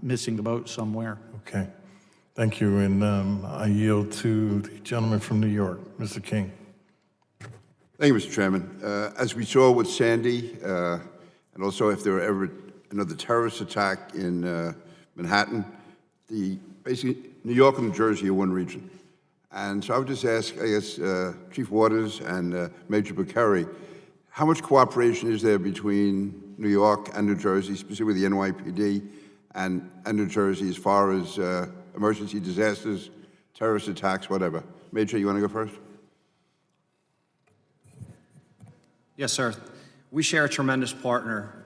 missing the boat somewhere. Okay. Thank you. And I yield to the gentleman from New York, Mr. King. Thank you, Mr. Chairman. As we saw with Sandy, and also if there were ever another terrorist attack in Manhattan, basically New York and New Jersey are one region. And so I would just ask, I guess, Chief Waters and Major Bukhari, how much cooperation is there between New York and New Jersey, specifically the NYPD and New Jersey, as far as emergency disasters, terrorist attacks, whatever? Major, you want to go first? Yes, sir. We share a tremendous partner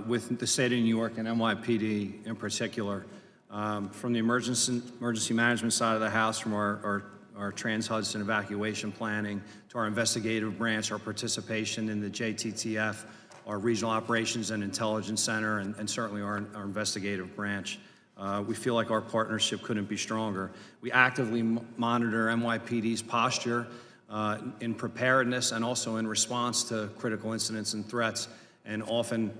with the state of New York and NYPD in particular. From the emergency management side of the house, from our Trans-Hudson evacuation planning, to our investigative branch, our participation in the JTTF, our Regional Operations and Intelligence Center, and certainly our investigative branch. We feel like our partnership couldn't be stronger. We actively monitor NYPD's posture in preparedness and also in response to critical incidents and threats, and often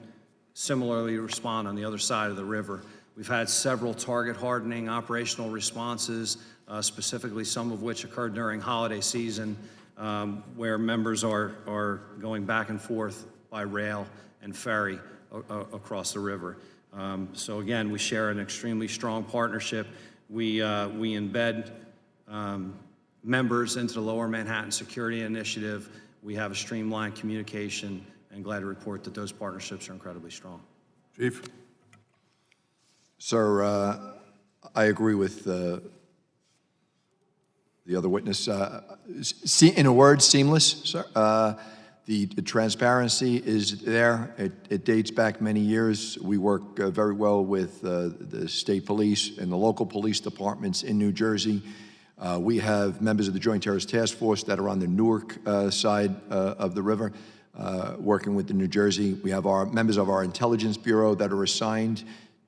similarly respond on the other side of the river. We've had several target hardening operational responses, specifically some of which occurred during holiday season, where members are going back and forth by rail and ferry across the river. So again, we share an extremely strong partnership. We embed members into the Lower Manhattan Security Initiative. We have a streamlined communication, and glad to report that those partnerships are incredibly strong. Chief? Sir, I agree with the other witness. In a word, seamless, sir. The transparency is there. It dates back many years. We work very well with the state police and the local police departments in New Jersey. We have members of the Joint Terrorist Task Force that are on the Newark side of the river, working with the New Jersey. We have our members of our Intelligence Bureau that are assigned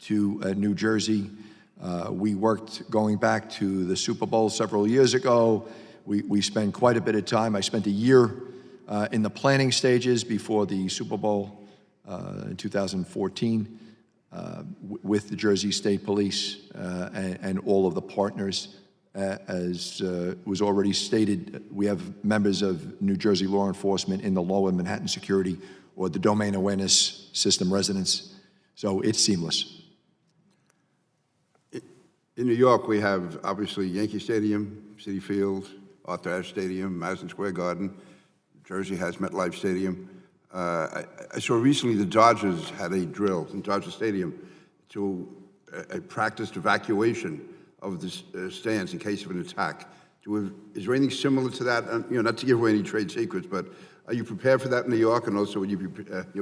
to New Jersey. We worked going back to the Super Bowl several years ago. We spent quite a bit of time. I spent a year in the planning stages before the Super Bowl in 2014 with the Jersey State Police and all of the partners. As was already stated, we have members of New Jersey law enforcement in the Lower Manhattan Security or the Domain Awareness System residents. So it's seamless. In New York, we have obviously Yankee Stadium, Citi Field, Arthur Ashe Stadium, Madison Square Garden. Jersey has MetLife Stadium. I saw recently the Dodgers had a drill in Dodger Stadium to a practiced evacuation of the stands in case of an attack. Is there anything similar to that? Not to give away any trade secrets, but are you prepared for that in New York, and also you'll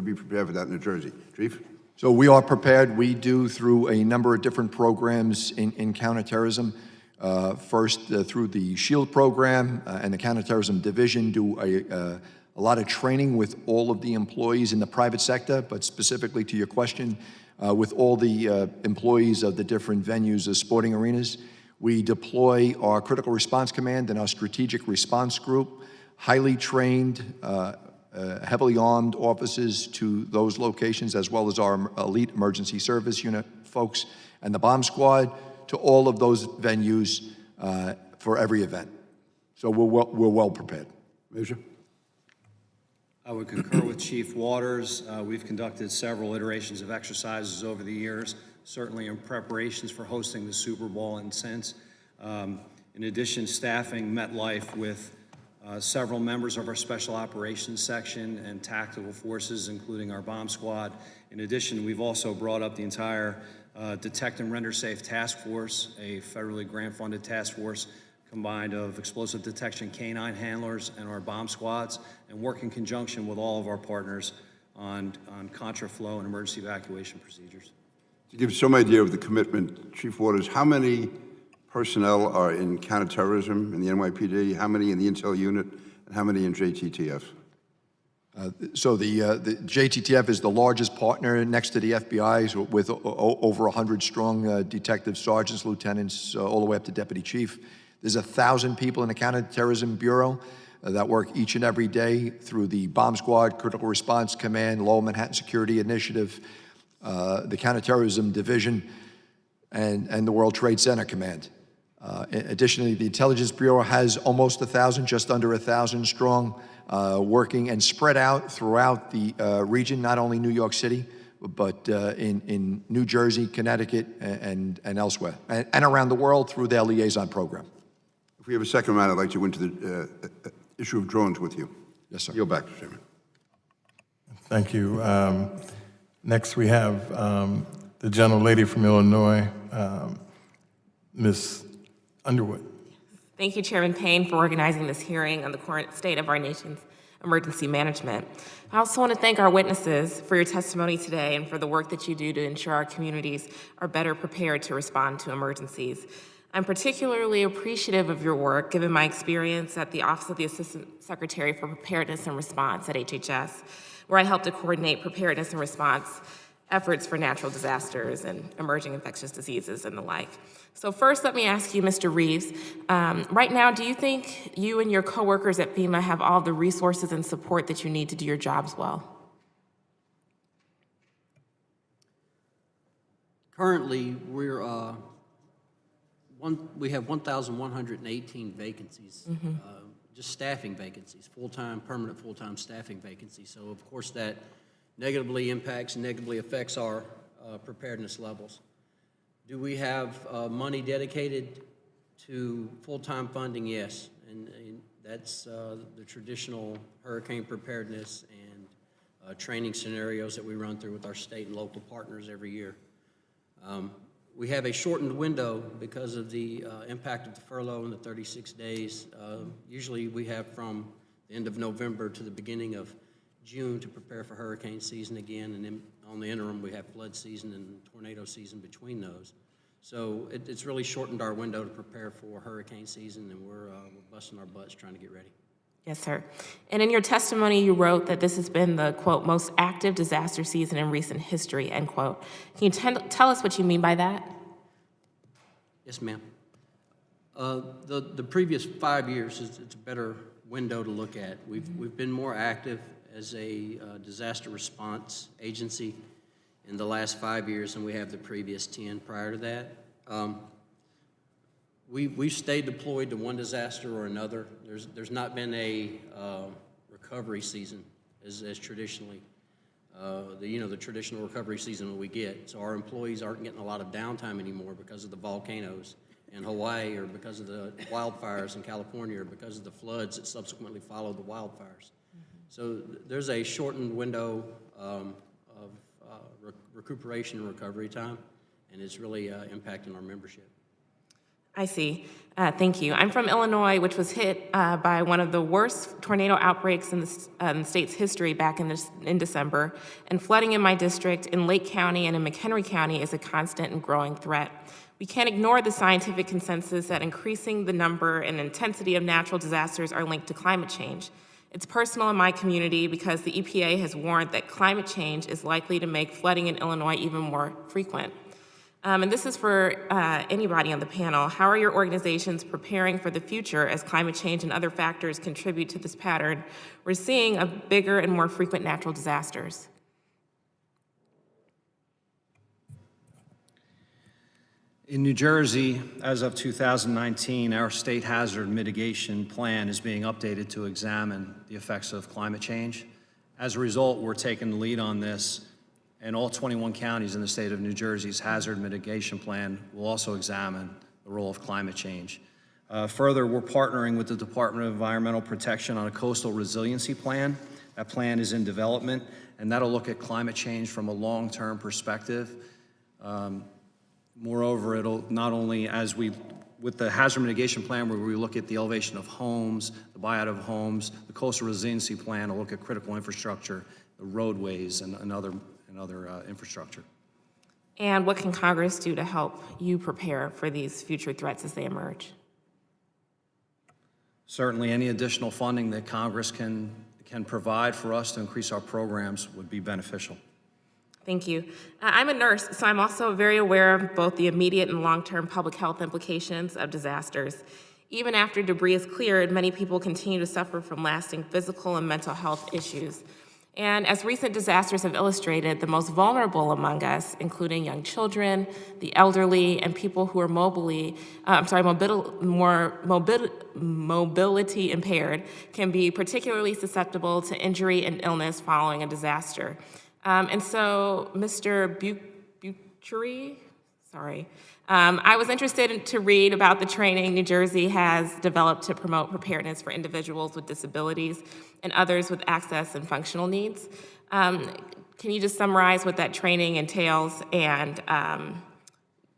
be prepared for that in New Jersey? Chief? So we are prepared. We do through a number of different programs in counterterrorism. First, through the SHIELD program and the Counterterrorism Division, do a lot of training with all of the employees in the private sector, but specifically to your question, with all the employees of the different venues, the sporting arenas. We deploy our Critical Response Command and our Strategic Response Group, highly trained, heavily armed officers to those locations, as well as our elite emergency service unit folks and the bomb squad to all of those venues for every event. So we're well prepared. Major? I would concur with Chief Waters. We've conducted several iterations of exercises over the years, certainly in preparations for hosting the Super Bowl and since. In addition, staffing MetLife with several members of our Special Operations Section and Tactical Forces, including our bomb squad. In addition, we've also brought up the entire Detect and Render Safe Task Force, a federally grant-funded task force combined of explosive detection canine handlers and our bomb squads, and work in conjunction with all of our partners on contraflow and emergency evacuation procedures. To give some idea of the commitment, Chief Waters, how many personnel are in counterterrorism in the NYPD, how many in the Intel unit, and how many in JTTF? So the JTTF is the largest partner next to the FBI with over 100 strong detectives, sergeants, lieutenants, all the way up to deputy chief. There's 1,000 people in the Counterterrorism Bureau that work each and every day through the Bomb Squad, Critical Response Command, Lower Manhattan Security Initiative, the Counterterrorism Division, and the World Trade Center Command. Additionally, the Intelligence Bureau has almost 1,000, just under 1,000 strong, working and spread out throughout the region, not only New York City, but in New Jersey, Connecticut, and elsewhere, and around the world through their liaison program. If we have a second round, I'd like to go into the issue of drones with you. Yes, sir. Yield back, Mr. Chairman. Thank you. Next, we have the gentlelady from Illinois, Ms. Underwood. Thank you, Chairman Payne, for organizing this hearing on the current state of our nation's emergency management. I also want to thank our witnesses for your testimony today and for the work that you do to ensure our communities are better prepared to respond to emergencies. I'm particularly appreciative of your work, given my experience at the Office of the Assistant Secretary for Preparedness and Response at HHS, where I helped to coordinate preparedness and response efforts for natural disasters and emerging infectious diseases and the like. So first, let me ask you, Mr. Reeves, right now, do you think you and your coworkers at FEMA have all the resources and support that you need to do your jobs well? Currently, we have 1,118 vacancies, just staffing vacancies, permanent full-time staffing vacancies. So of course that negatively impacts and negatively affects our preparedness levels. Do we have money dedicated to full-time funding? Yes, and that's the traditional hurricane preparedness and training scenarios that we run through with our state and local partners every year. We have a shortened window because of the impact of the furlough and the 36 days. Usually we have from the end of November to the beginning of June to prepare for hurricane season again, and then on the interim we have flood season and tornado season between those. So it's really shortened our window to prepare for hurricane season, and we're busting our butts trying to get ready. Yes, sir. And in your testimony, you wrote that this has been the, quote, most active disaster season in recent history, end quote. Can you tell us what you mean by that? Yes, ma'am. The previous 5 years, it's a better window to look at. We've been more active as a disaster response agency in the last 5 years than we have the previous 10 prior to that. We've stayed deployed to one disaster or another. There's not been a recovery season as traditionally, the traditional recovery season that we get. So our employees aren't getting a lot of downtime anymore because of the volcanoes in Hawaii, or because of the wildfires in California, or because of the floods that subsequently followed the wildfires. So there's a shortened window of recuperation and recovery time, and it's really impacting our membership. I see. Thank you. I'm from Illinois, which was hit by one of the worst tornado outbreaks in the state's history back in December, and flooding in my district in Lake County and in McHenry County is a constant and growing threat. We can't ignore the scientific consensus that increasing the number and intensity of natural disasters are linked to climate change. It's personal in my community because the EPA has warned that climate change is likely to make flooding in Illinois even more frequent. And this is for anybody on the panel. How are your organizations preparing for the future as climate change and other factors contribute to this pattern we're seeing of bigger and more frequent natural disasters? In New Jersey, as of 2019, our state hazard mitigation plan is being updated to examine the effects of climate change. As a result, we're taking the lead on this, and all 21 counties in the state of New Jersey's hazard mitigation plan will also examine the role of climate change. Further, we're partnering with the Department of Environmental Protection on a coastal resiliency plan. That plan is in development, and that'll look at climate change from a long-term perspective. Moreover, it'll not only, with the hazard mitigation plan, where we look at the elevation of homes, the buyout of homes, the coastal resiliency plan will look at critical infrastructure, the roadways, and other infrastructure. And what can Congress do to help you prepare for these future threats as they emerge? Certainly, any additional funding that Congress can provide for us to increase our programs would be beneficial. Thank you. I'm a nurse, so I'm also very aware of both the immediate and long-term public health implications of disasters. Even after debris is cleared, many people continue to suffer from lasting physical and mental health issues. And as recent disasters have illustrated, the most vulnerable among us, including young children, the elderly, and people who are mobility impaired, can be particularly susceptible to injury and illness following a disaster. And so, Mr. Butchery, I was interested to read about the training New Jersey has developed to promote preparedness for individuals with disabilities and others with access and functional needs. Can you just summarize what that training entails, and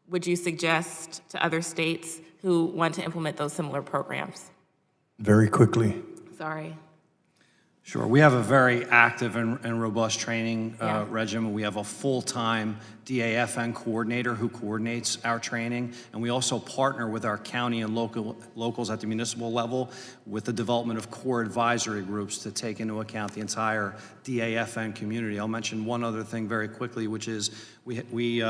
would you suggest to other states who want to implement those similar programs? Very quickly. Sorry. Sure. We have a very active and robust training Yeah. regimen. We have a full-time DAFN coordinator who coordinates our training, and we also partner with our county and locals at the municipal level with the development of core advisory groups to take into account the entire DAFN community. I'll mention one other thing very quickly, which is we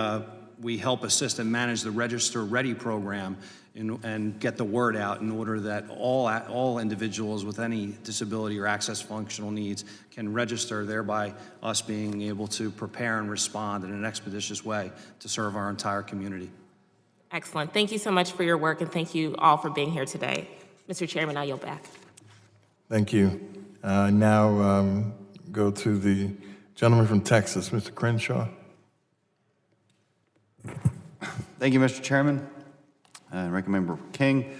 we help assist and manage the Register Ready program and get the word out in order that all individuals with any disability or access functional needs can register, thereby us being able to prepare and respond in an expeditious way to serve our entire community. Excellent. Thank you so much for your work, and thank you all for being here today. Mr. Chairman, I yield back. Thank you. Now go to the gentleman from Texas, Mr. Crenshaw. Thank you, Mr. Chairman. Ranking Member King.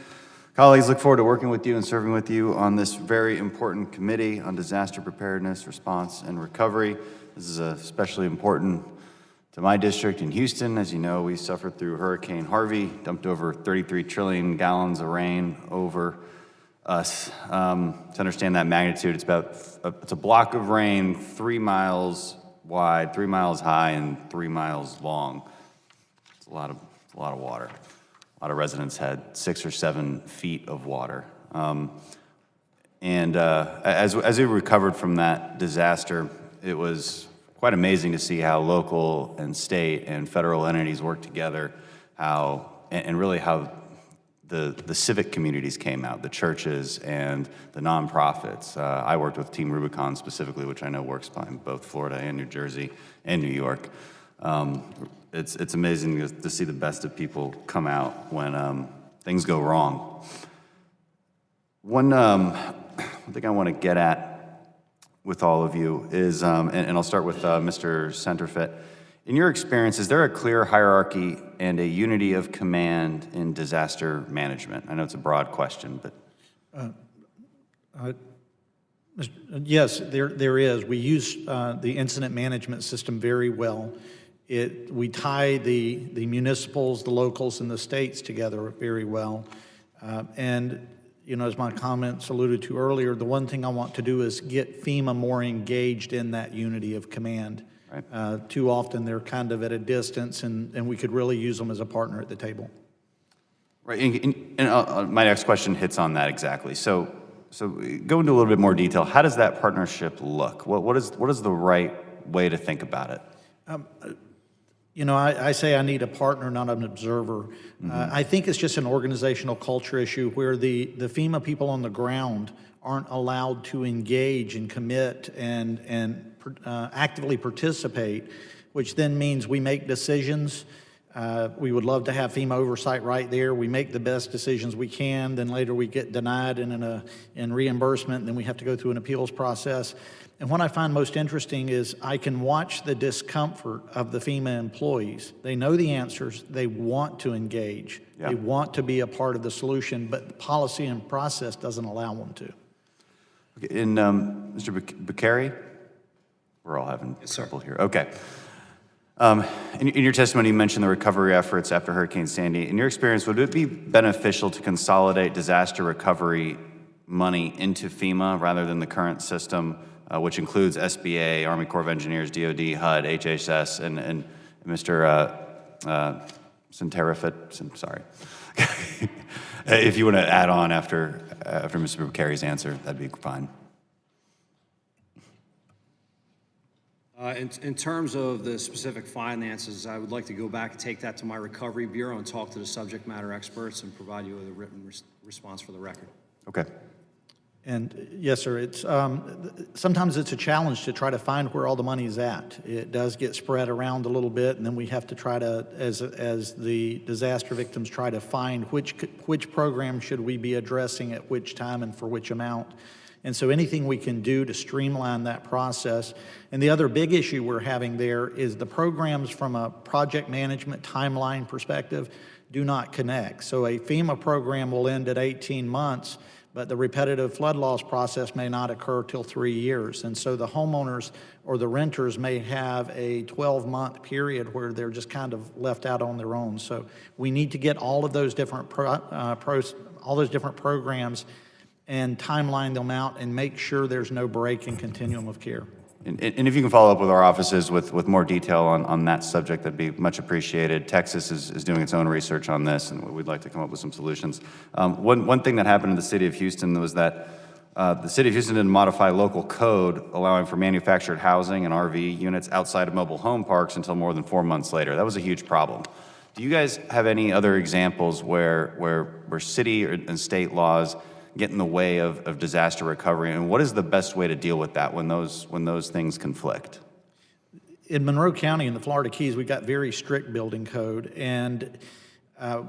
Colleagues, look forward to working with you and serving with you on this very important committee on disaster preparedness, response, and recovery. This is especially important to my district in Houston. As you know, we suffered through Hurricane Harvey, dumped over 33 trillion gallons of rain over us. To understand that magnitude, it's a block of rain 3 miles wide, 3 miles high, and 3 miles long. It's a lot of water. A lot of residents had 6 or 7 feet of water. As we recovered from that disaster, it was quite amazing to see how local and state and federal entities worked together, how the civic communities came out, the churches and the nonprofits. I worked with Team Rubicon specifically, which I know works in both Florida and New Jersey and New York. It's amazing to see the best of people come out when things go wrong. One thing I want to get at with all of you is, and I'll start with Mr. Centerfit. In your experience, is there a clear hierarchy and a unity of command in disaster management? I know it's a broad question, but. Yes, there is. We use the incident management system very well. We tie the municipals, the locals, and the states together very well. And, you know, as my comments alluded to earlier, the one thing I want to do is get FEMA more engaged in that unity of command. Right. Too often they're kind of at a distance, and we could really use them as a partner at the table. Right, and my next question hits on that exactly. So go into a little bit more detail. How does that partnership look? What is the right way to think about it? You know, I say I need a partner, not an observer. Mm-hmm. I think it's just an organizational culture issue where the FEMA people on the ground aren't allowed to engage and commit and actively participate, which then means we make decisions. We would love to have FEMA oversight right there. We make the best decisions we can, then later we get denied in reimbursement, and then we have to go through an appeals process. And what I find most interesting is I can watch the discomfort of the FEMA employees. They know the answers. They want to engage. Yeah. They want to be a part of the solution, but the policy and process doesn't allow them to. Okay, and Mr. Bucari? We're all having trouble here. Okay. In your testimony, you mentioned the recovery efforts after Hurricane Sandy. In your experience, would it be beneficial to consolidate disaster recovery money into FEMA rather than the current system, which includes SBA, Army Corps of Engineers, DOD, HUD, HHS, and Mr. Centerfit? Sorry. If you want to add on after Mr. Bucari's answer, that'd be fine. In terms of the specific finances, I would like to go back and take that to my recovery bureau and talk to the subject matter experts and provide you with a written response for the record. Okay. And yes, sir, it's sometimes it's a challenge to try to find where all the money is at. It does get spread around a little bit, and then we have to try to, as the disaster victims try to find which program should we be addressing at which time and for which amount. And so anything we can do to streamline that process. And the other big issue we're having there is the programs from a project management timeline perspective do not connect. So a FEMA program will end at 18 months, but the repetitive flood loss process may not occur till 3 years. And so the homeowners or the renters may have a 12-month period where they're just kind of left out on their own. So we need to get all of those different programs and timeline them out and make sure there's no break in continuum of care. And if you can follow up with our offices with more detail on that subject, that'd be much appreciated. Texas is doing its own research on this, and we'd like to come up with some solutions. One thing that happened in the city of Houston was that The city of Houston didn't modify local code allowing for manufactured housing and RV units outside of mobile home parks until more than 4 months later. That was a huge problem. Do you guys have any other examples where city and state laws get in the way of disaster recovery, and what is the best way to deal with that when those things conflict? In Monroe County in the Florida Keys, we've got very strict building code, and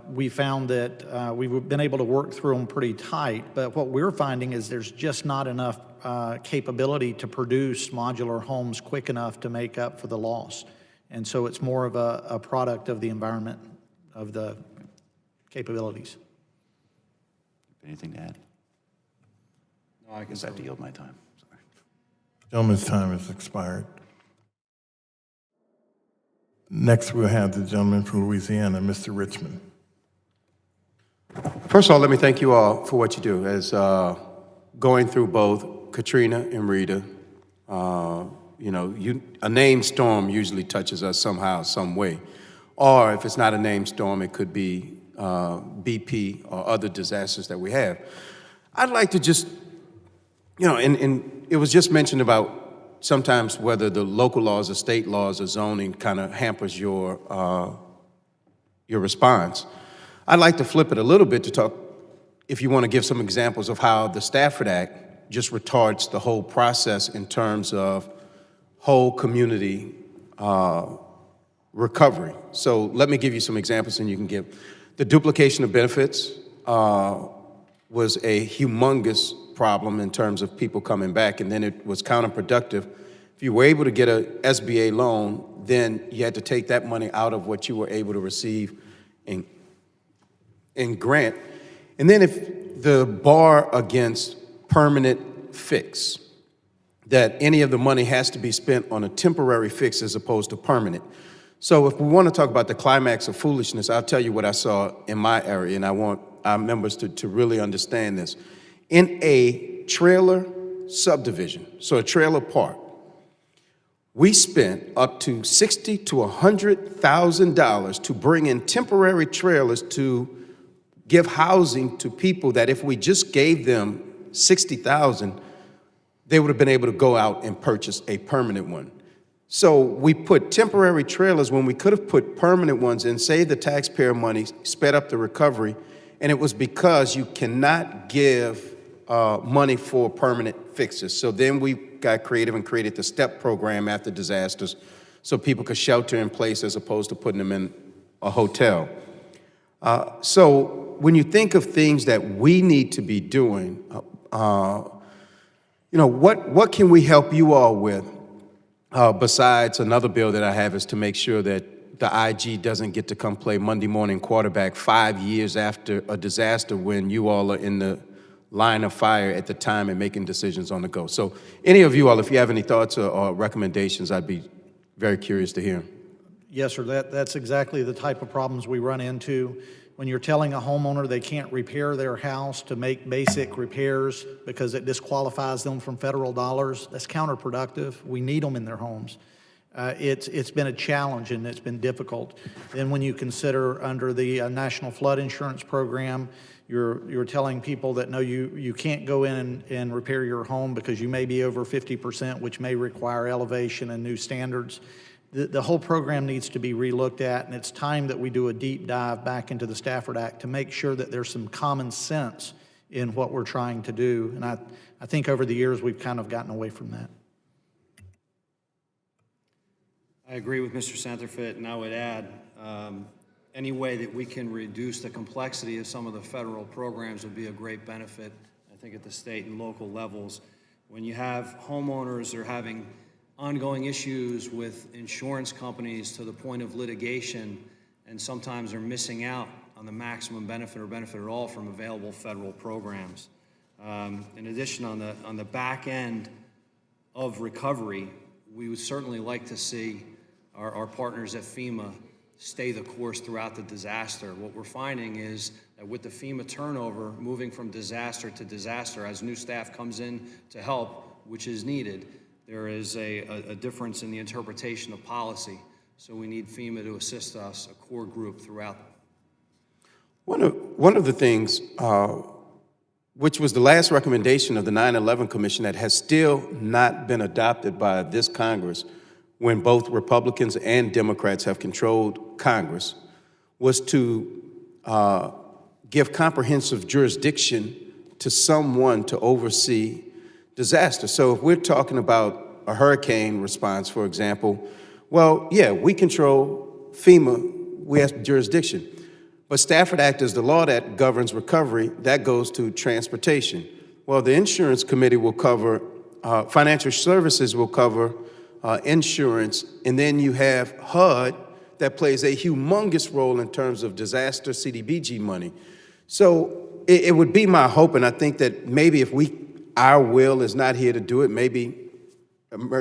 we found that we've been able to work through them pretty tight, but what we're finding is there's just not enough capability to produce modular homes quick enough to make up for the loss. And so it's more of a product of the environment, of the capabilities. Anything to add? No, I guess I have to yield my time. Sorry. Gentleman's time has expired. Next, we'll have the gentleman from Louisiana, Mr. Richmond. First of all, let me thank you all for what you do. As going through both Katrina and Rita, a named storm usually touches us somehow, some way. Or if it's not a named storm, it could be BP or other disasters that we have. I'd like to just, and it was just mentioned about sometimes whether the local laws or state laws or zoning kind of hampers your response. I'd like to flip it a little bit to talk, if you want to give some examples of how the Stafford Act just retards the whole process in terms of whole community recovery. So let me give you some examples and you can give. The duplication of benefits was a humongous problem in terms of people coming back, and then it was counterproductive. If you were able to get a SBA loan, then you had to take that money out of what you were able to receive in grant. And then if the bar against permanent fix, that any of the money has to be spent on a temporary fix as opposed to permanent. So if we want to talk about the climax of foolishness, I'll tell you what I saw in my area, and I want our members to really understand this. In a trailer subdivision, so a trailer park, we spent up to $60,000 to $100,000 to bring in temporary trailers to give housing to people that if we just gave them $60,000, they would have been able to go out and purchase a permanent one. So we put temporary trailers when we could have put permanent ones in, saved the taxpayer money, sped up the recovery, and it was because you cannot give money for permanent fixes. So then we got creative and created the STEP program after disasters so people could shelter in place as opposed to putting them in a hotel. So when you think of things that we need to be doing, what can we help you all with? Besides, another bill that I have is to make sure that the IG doesn't get to come play Monday morning quarterback 5 years after a disaster when you all are in the line of fire at the time and making decisions on the go. So any of you all, if you have any thoughts or recommendations, I'd be very curious to hear. Yes, sir, that's exactly the type of problems we run into. When you're telling a homeowner they can't repair their house to make basic repairs because it disqualifies them from federal dollars, that's counterproductive. We need them in their homes. It's been a challenge and it's been difficult. Then when you consider under the National Flood Insurance Program, you're telling people that no, you can't go in and repair your home because you may be over 50%, which may require elevation and new standards. The whole program needs to be relooked at, and it's time that we do a deep dive back into the Stafford Act to make sure that there's some common sense in what we're trying to do. And I think over the years we've kind of gotten away from that. I agree with Mr. Santerfit, and I would add, any way that we can reduce the complexity of some of the federal programs would be a great benefit, I think, at the state and local levels. When you have homeowners that are having ongoing issues with insurance companies to the point of litigation, and sometimes are missing out on the maximum benefit or benefit at all from available federal programs. In addition, on the back end of recovery, we would certainly like to see our partners at FEMA stay the course throughout the disaster. What we're finding is that with the FEMA turnover, moving from disaster to disaster, as new staff comes in to help, which is needed, there is a difference in the interpretation of policy. So we need FEMA to assist us, a core group throughout. One of the things which was the last recommendation of the 9/11 Commission that has still not been adopted by this Congress when both Republicans and Democrats have controlled Congress, was to give comprehensive jurisdiction to someone to oversee disaster. So if we're talking about a hurricane response, for example, well, yeah, we control FEMA, we have jurisdiction. But Stafford Act is the law that governs recovery, that goes to transportation. Well, the insurance committee will cover, financial services will cover insurance, and then you have HUD that plays a humongous role in terms of disaster CDBG money. So it would be my hope, and I think that maybe if our will is not here to do it, maybe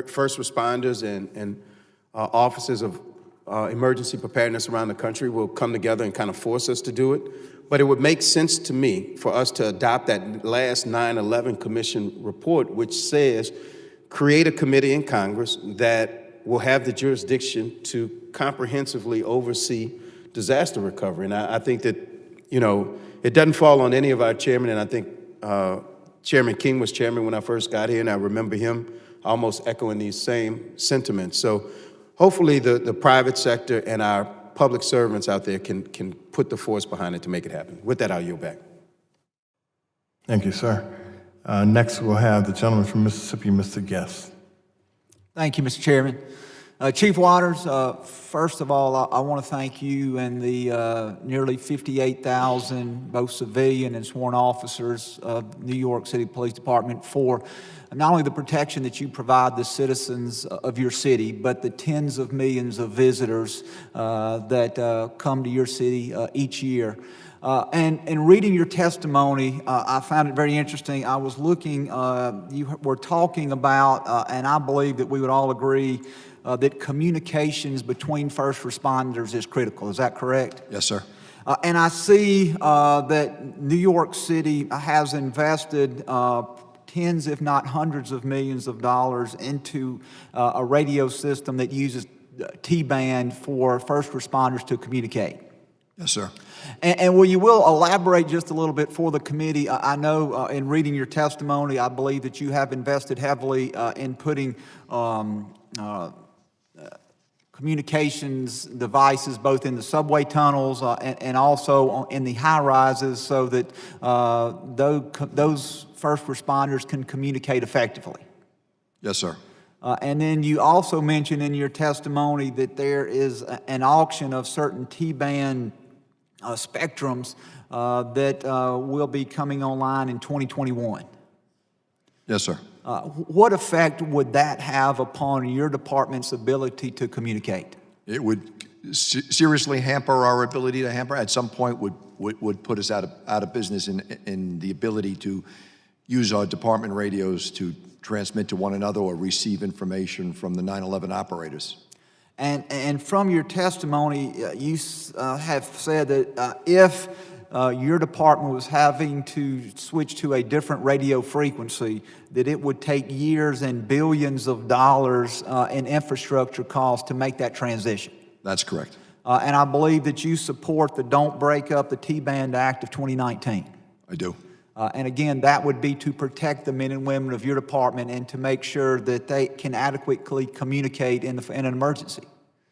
first responders and offices of emergency preparedness around the country will come together and kind of force us to do it. But it would make sense to me for us to adopt that last 9/11 Commission report, which says create a committee in Congress that will have the jurisdiction to comprehensively oversee disaster recovery. And I think that, it doesn't fall on any of our chairmen, and I think Chairman King was chairman when I first got here, and I remember him almost echoing these same sentiments. So hopefully the private sector and our public servants out there can put the force behind it to make it happen. With that, I'll yield back. Thank you, sir. Next, we'll have the gentleman from Mississippi, Mr. Guest. Thank you, Mr. Chairman. Chief Waters, first of all, I want to thank you and the nearly 58,000, both civilian and sworn officers of New York City Police Department for not only the protection that you provide the citizens of your city, but the tens of millions of visitors that come to your city each year. And reading your testimony, I found it very interesting. I was looking, you were talking about, and I believe that we would all agree, that communications between first responders is critical. Is that correct? Yes, sir. And I see that New York City has invested tens, if not hundreds of millions of dollars into a radio system that uses T-band for first responders to communicate. Yes, sir. And will you elaborate just a little bit for the committee? I know in reading your testimony, I believe that you have invested heavily in putting communications devices both in the subway tunnels and also in the high rises so that those first responders can communicate effectively. Yes, sir. And then you also mentioned in your testimony that there is an auction of certain T-band spectrums that will be coming online in 2021. Yes, sir. What effect would that have upon your department's ability to communicate? It would seriously hamper our ability to hamper. At some point, would put us out of business in the ability to use our department radios to transmit to one another or receive information from the 9/11 operators. And from your testimony, you have said that if your department was having to switch to a different radio frequency, that it would take years and billions of dollars in infrastructure costs to make that transition. That's correct. And I believe that you support the Don't Break Up the T-Band Act of 2019. I do. And again, that would be to protect the men and women of your department and to make sure that they can adequately communicate in an emergency.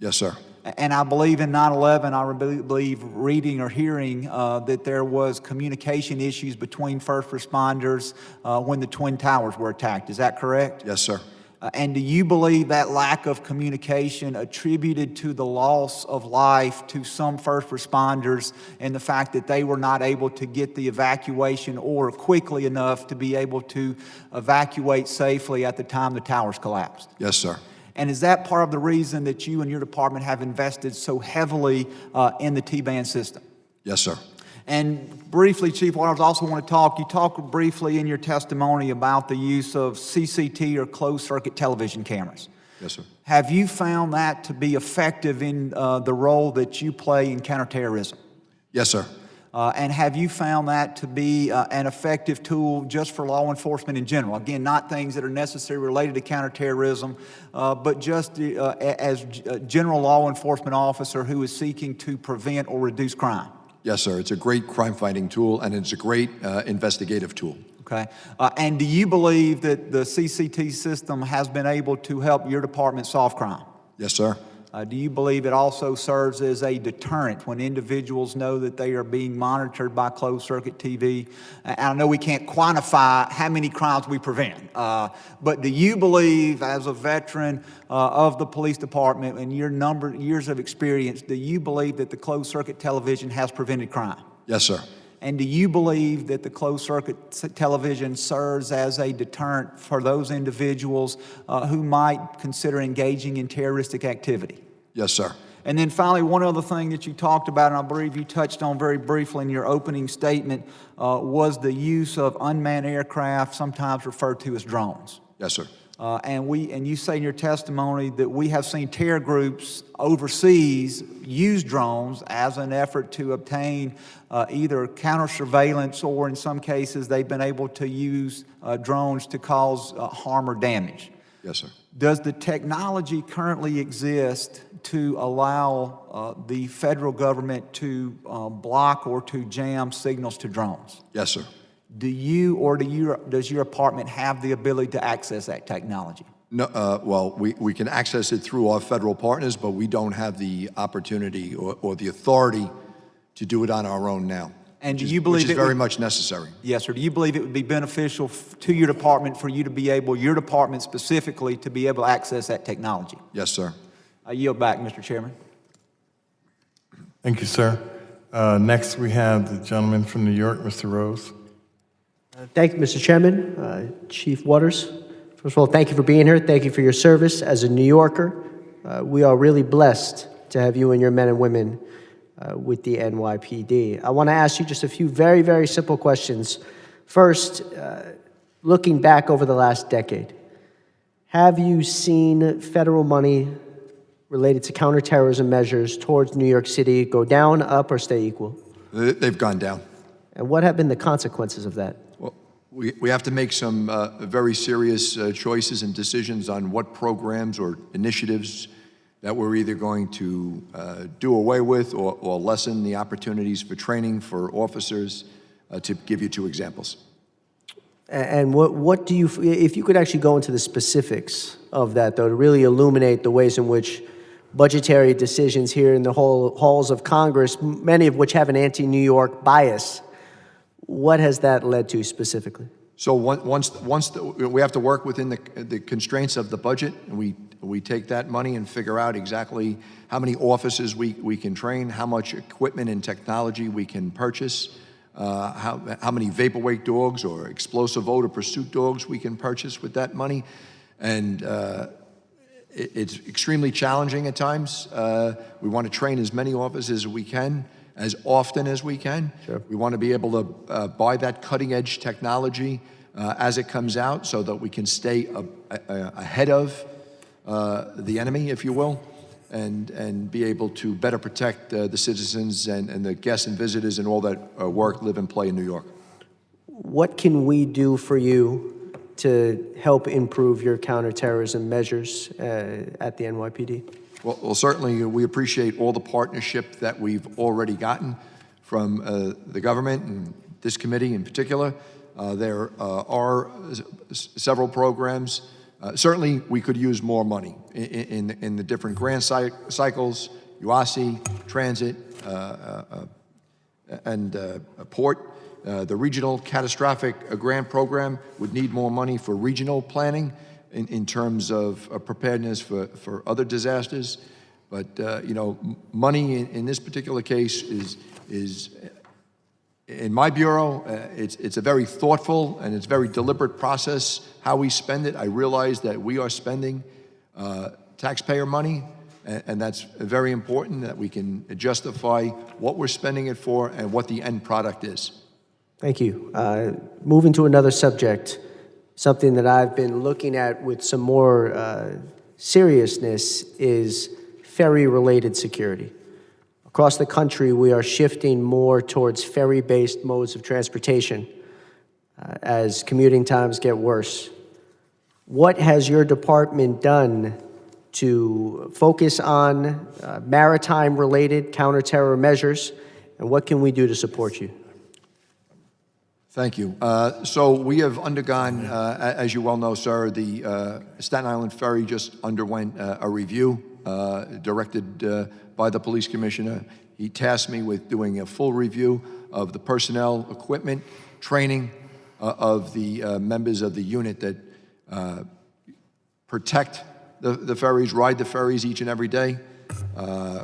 Yes, sir. And I believe in 9/11, I believe reading or hearing that there was communication issues between first responders when the Twin Towers were attacked. Is that correct? Yes, sir. And do you believe that lack of communication attributed to the loss of life to some first responders and the fact that they were not able to get the evacuation or quickly enough to be able to evacuate safely at the time the towers collapsed? Yes, sir. And is that part of the reason that you and your department have invested so heavily in the T-band system? Yes, sir. And briefly, Chief Waters, I also want to you talked briefly in your testimony about the use of CCT or closed-circuit television cameras. Yes, sir. Have you found that to be effective in the role that you play in counterterrorism? Yes, sir. And have you found that to be an effective tool just for law enforcement in general? Again, not things that are necessarily related to counterterrorism, but just as a general law enforcement officer who is seeking to prevent or reduce crime. Yes, sir. It's a great crime-fighting tool, and it's a great investigative tool. Okay. And do you believe that the CCT system has been able to help your department solve crime? Yes, sir. Do you believe it also serves as a deterrent when individuals know that they are being monitored by closed-circuit TV? And I know we can't quantify how many crimes we prevent, but do you believe, as a veteran of the police department and your years of experience, do you believe that the closed-circuit television has prevented crime? Yes, sir. And do you believe that the closed-circuit television serves as a deterrent for those individuals who might consider engaging in terroristic activity? Yes, sir. And then finally, one other thing that you talked about, and I believe you touched on very briefly in your opening statement, was the use of unmanned aircraft, sometimes referred to as drones. Yes, sir. And you say in your testimony that we have seen terror groups overseas use drones as an effort to obtain either counter surveillance, or in some cases they've been able to use drones to cause harm or damage. Yes, sir. Does the technology currently exist to allow the federal government to block or to jam signals to drones? Yes, sir. Do you or does your department have the ability to access that technology? No, well, we can access it through our federal partners, but we don't have the opportunity or the authority to do it on our own now. And do you believe which is very much necessary? Yes, sir. Do you believe it would be beneficial to your department for you to be able, your department specifically, to be able to access that technology? Yes, sir. I yield back, Mr. Chairman. Thank you, sir. Next, we have the gentleman from New York, Mr. Rose. Thank you, Mr. Chairman. Chief Waters, first of all, thank you for being here. Thank you for your service as a New Yorker. We are really blessed to have you and your men and women with the NYPD. I want to ask you just a few very, very simple questions. First, looking back over the last decade, have you seen federal money related to counterterrorism measures towards New York City go down, up, or stay equal? They've gone down. And what have been the consequences of that? Well, we have to make some very serious choices and decisions on what programs or initiatives that we're either going to do away with or lessen the opportunities for training for officers, to give you two examples. And what do you, if you could actually go into the specifics of that, though, to really illuminate the ways in which budgetary decisions here in the halls of Congress, many of which have an anti-New York bias, what has that led to specifically? So we have to work within the constraints of the budget, and we take that money and figure out exactly how many officers we can train, how much equipment and technology we can purchase, how many vaporwake dogs or explosive odor pursuit dogs we can purchase with that money. And it's extremely challenging at times. We want to train as many officers as we can, as often as we can. Sure. We want to be able to buy that cutting-edge technology as it comes out so that we can stay ahead of the enemy, if you will, and be able to better protect the citizens and the guests and visitors and all that work, live, and play in New York. What can we do for you to help improve your counterterrorism measures at the NYPD? Well, certainly we appreciate all the partnership that we've already gotten from the government and this committee in particular. There are several programs. Certainly we could use more money in the different grant cycles, UASI, transit, and port. The regional catastrophic grant program would need more money for regional planning in terms of preparedness for other disasters. But, you know, money in this particular case is in my bureau, it's a very thoughtful and it's very deliberate process how we spend it. I realize that we are spending taxpayer money, and that's very important that we can justify what we're spending it for and what the end product is. Thank you. Moving to another subject, something that I've been looking at with some more seriousness is ferry-related security. Across the country, we are shifting more towards ferry-based modes of transportation as commuting times get worse. What has your department done to focus on maritime-related counterterror measures and what can we do to support you? Thank you. So we have undergone, as you well know, sir, the Staten Island Ferry just underwent a review directed by the police commissioner. He tasked me with doing a full review of the personnel, equipment, training of the members of the unit that protect the ferries, ride the ferries each and every day.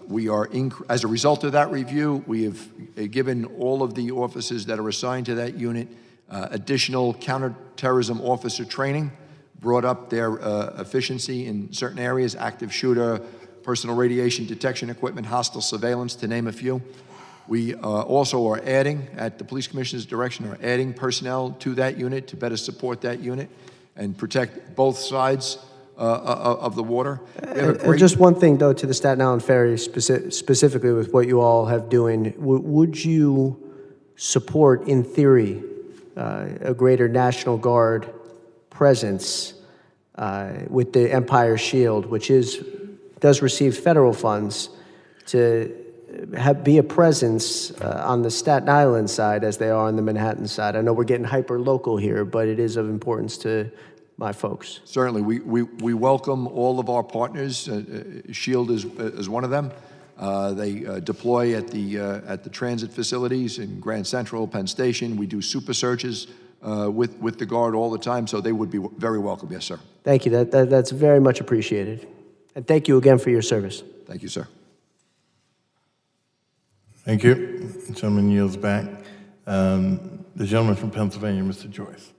We are, as a result of that review, we have given all of the officers that are assigned to that unit additional counterterrorism officer training, brought up their efficiency in certain areas, active shooter, personal radiation detection equipment, hostile surveillance, to name a few. We also are adding, at the police commissioner's direction, are adding personnel to that unit to better support that unit and protect both sides of the water. We have a great- Just one thing, though, to the Staten Island Ferry, specifically with what you all have doing, would you support, in theory, a greater National Guard presence with the Empire Shield, which does receive federal funds, to be a presence on the Staten Island side as they are on the Manhattan side? I know we're getting hyper-local here, but it is of importance to my folks. Certainly, we welcome all of our partners. Shield is one of them. They deploy at the transit facilities in Grand Central, Penn Station. We do super searches with the Guard all the time, so they would be very welcome. Yes, sir. Thank you. That's very much appreciated. And thank you again for your service. Thank you, sir. Thank you. The gentleman yields back. The gentleman from Pennsylvania, Mr. Joyce.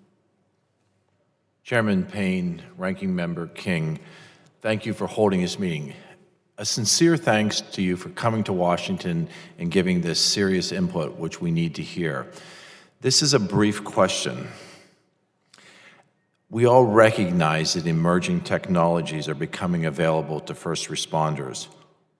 Chairman Payne, Ranking Member King, thank you for holding this meeting. A sincere thanks to you for coming to Washington and giving this serious input, which we need to hear. This is a brief question. We all recognize that emerging technologies are becoming available to first responders.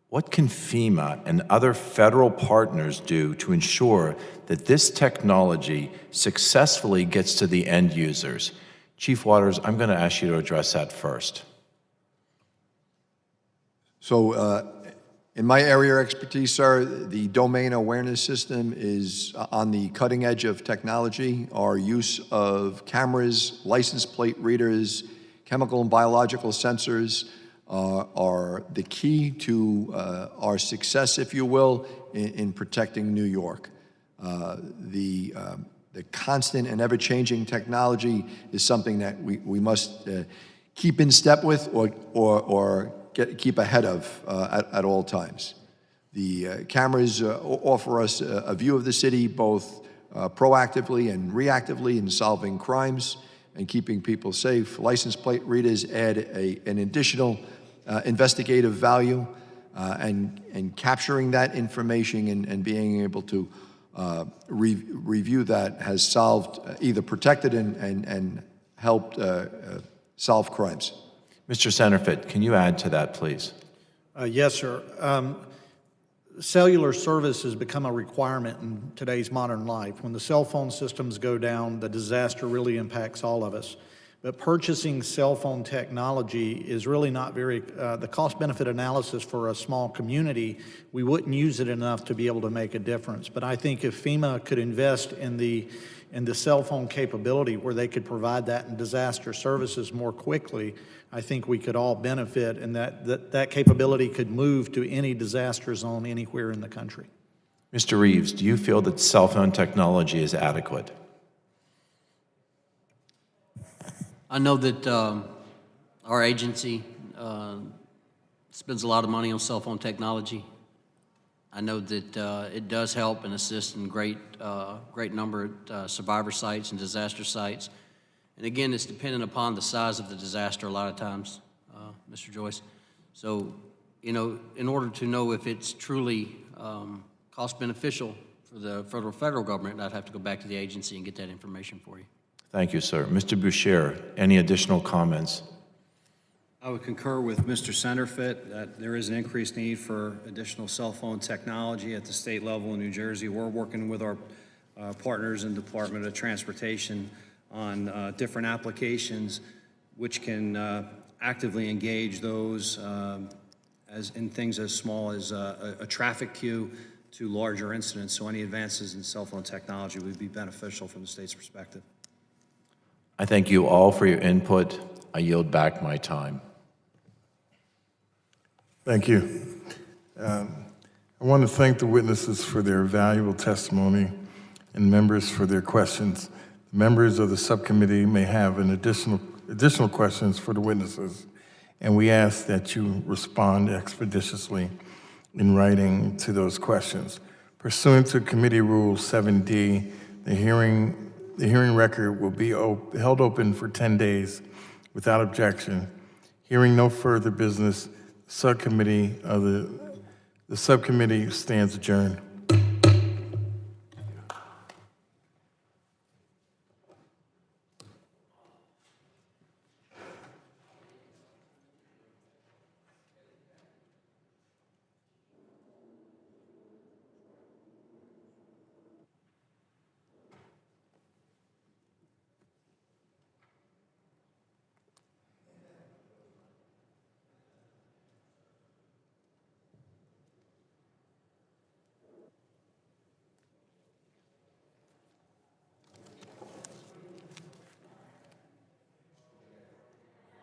What can FEMA and other federal partners do to ensure that this technology successfully gets to the end users? Chief Waters, I'm going to ask you to address that first. So, in my area of expertise, sir, the domain awareness system is on the cutting edge of technology. Our use of cameras, license plate readers, chemical and biological sensors are the key to our success, if you will, in protecting New York. The constant and ever-changing technology is something that we must keep in step with or keep ahead of at all times. The cameras offer us a view of the city both proactively and reactively in solving crimes and keeping people safe. License plate readers add an additional investigative value and capturing that information and being able to review that has solved, either protected and helped solve crimes. Mr. Centerfit, can you add to that, please? Yes, sir. Cellular service has become a requirement in today's modern life. When the cell phone systems go down, the disaster really impacts all of us. But purchasing cell phone technology is really not very, the cost-benefit analysis for a small community, we wouldn't use it enough to be able to make a difference. But I think if FEMA could invest in the cell phone capability where they could provide that in disaster services more quickly, I think we could all benefit, and that capability could move to any disaster zone anywhere in the country. Mr. Reeves, do you feel that cell phone technology is adequate? I know that our agency spends a lot of money on cell phone technology. I know that it does help and assist in great number of survivor sites and disaster sites. And again, it's dependent upon the size of the disaster a lot of times, Mr. Joyce. So, you know, in order to know if it's truly cost beneficial for the federal government, I'd have to go back to the agency and get that information for you. Thank you, sir. Mr. Boucher, any additional comments? I would concur with Mr. Centerfit that there is an increased need for additional cell phone technology at the state level in New Jersey. We're working with our partners in Department of Transportation on different applications which can actively engage those as in things as small as a traffic queue to larger incidents, so any advances in cell phone technology would be beneficial from the state's perspective. I thank you all for your input. I yield back my time. Thank you. I want to thank the witnesses for their valuable testimony and members for their questions. Members of the subcommittee may have an additional questions for the witnesses, and we ask that you respond expeditiously in writing to those questions. Pursuant to Committee Rule 7D, the hearing record will be held open for 10 days without objection. Hearing no further business, the subcommittee stands adjourned.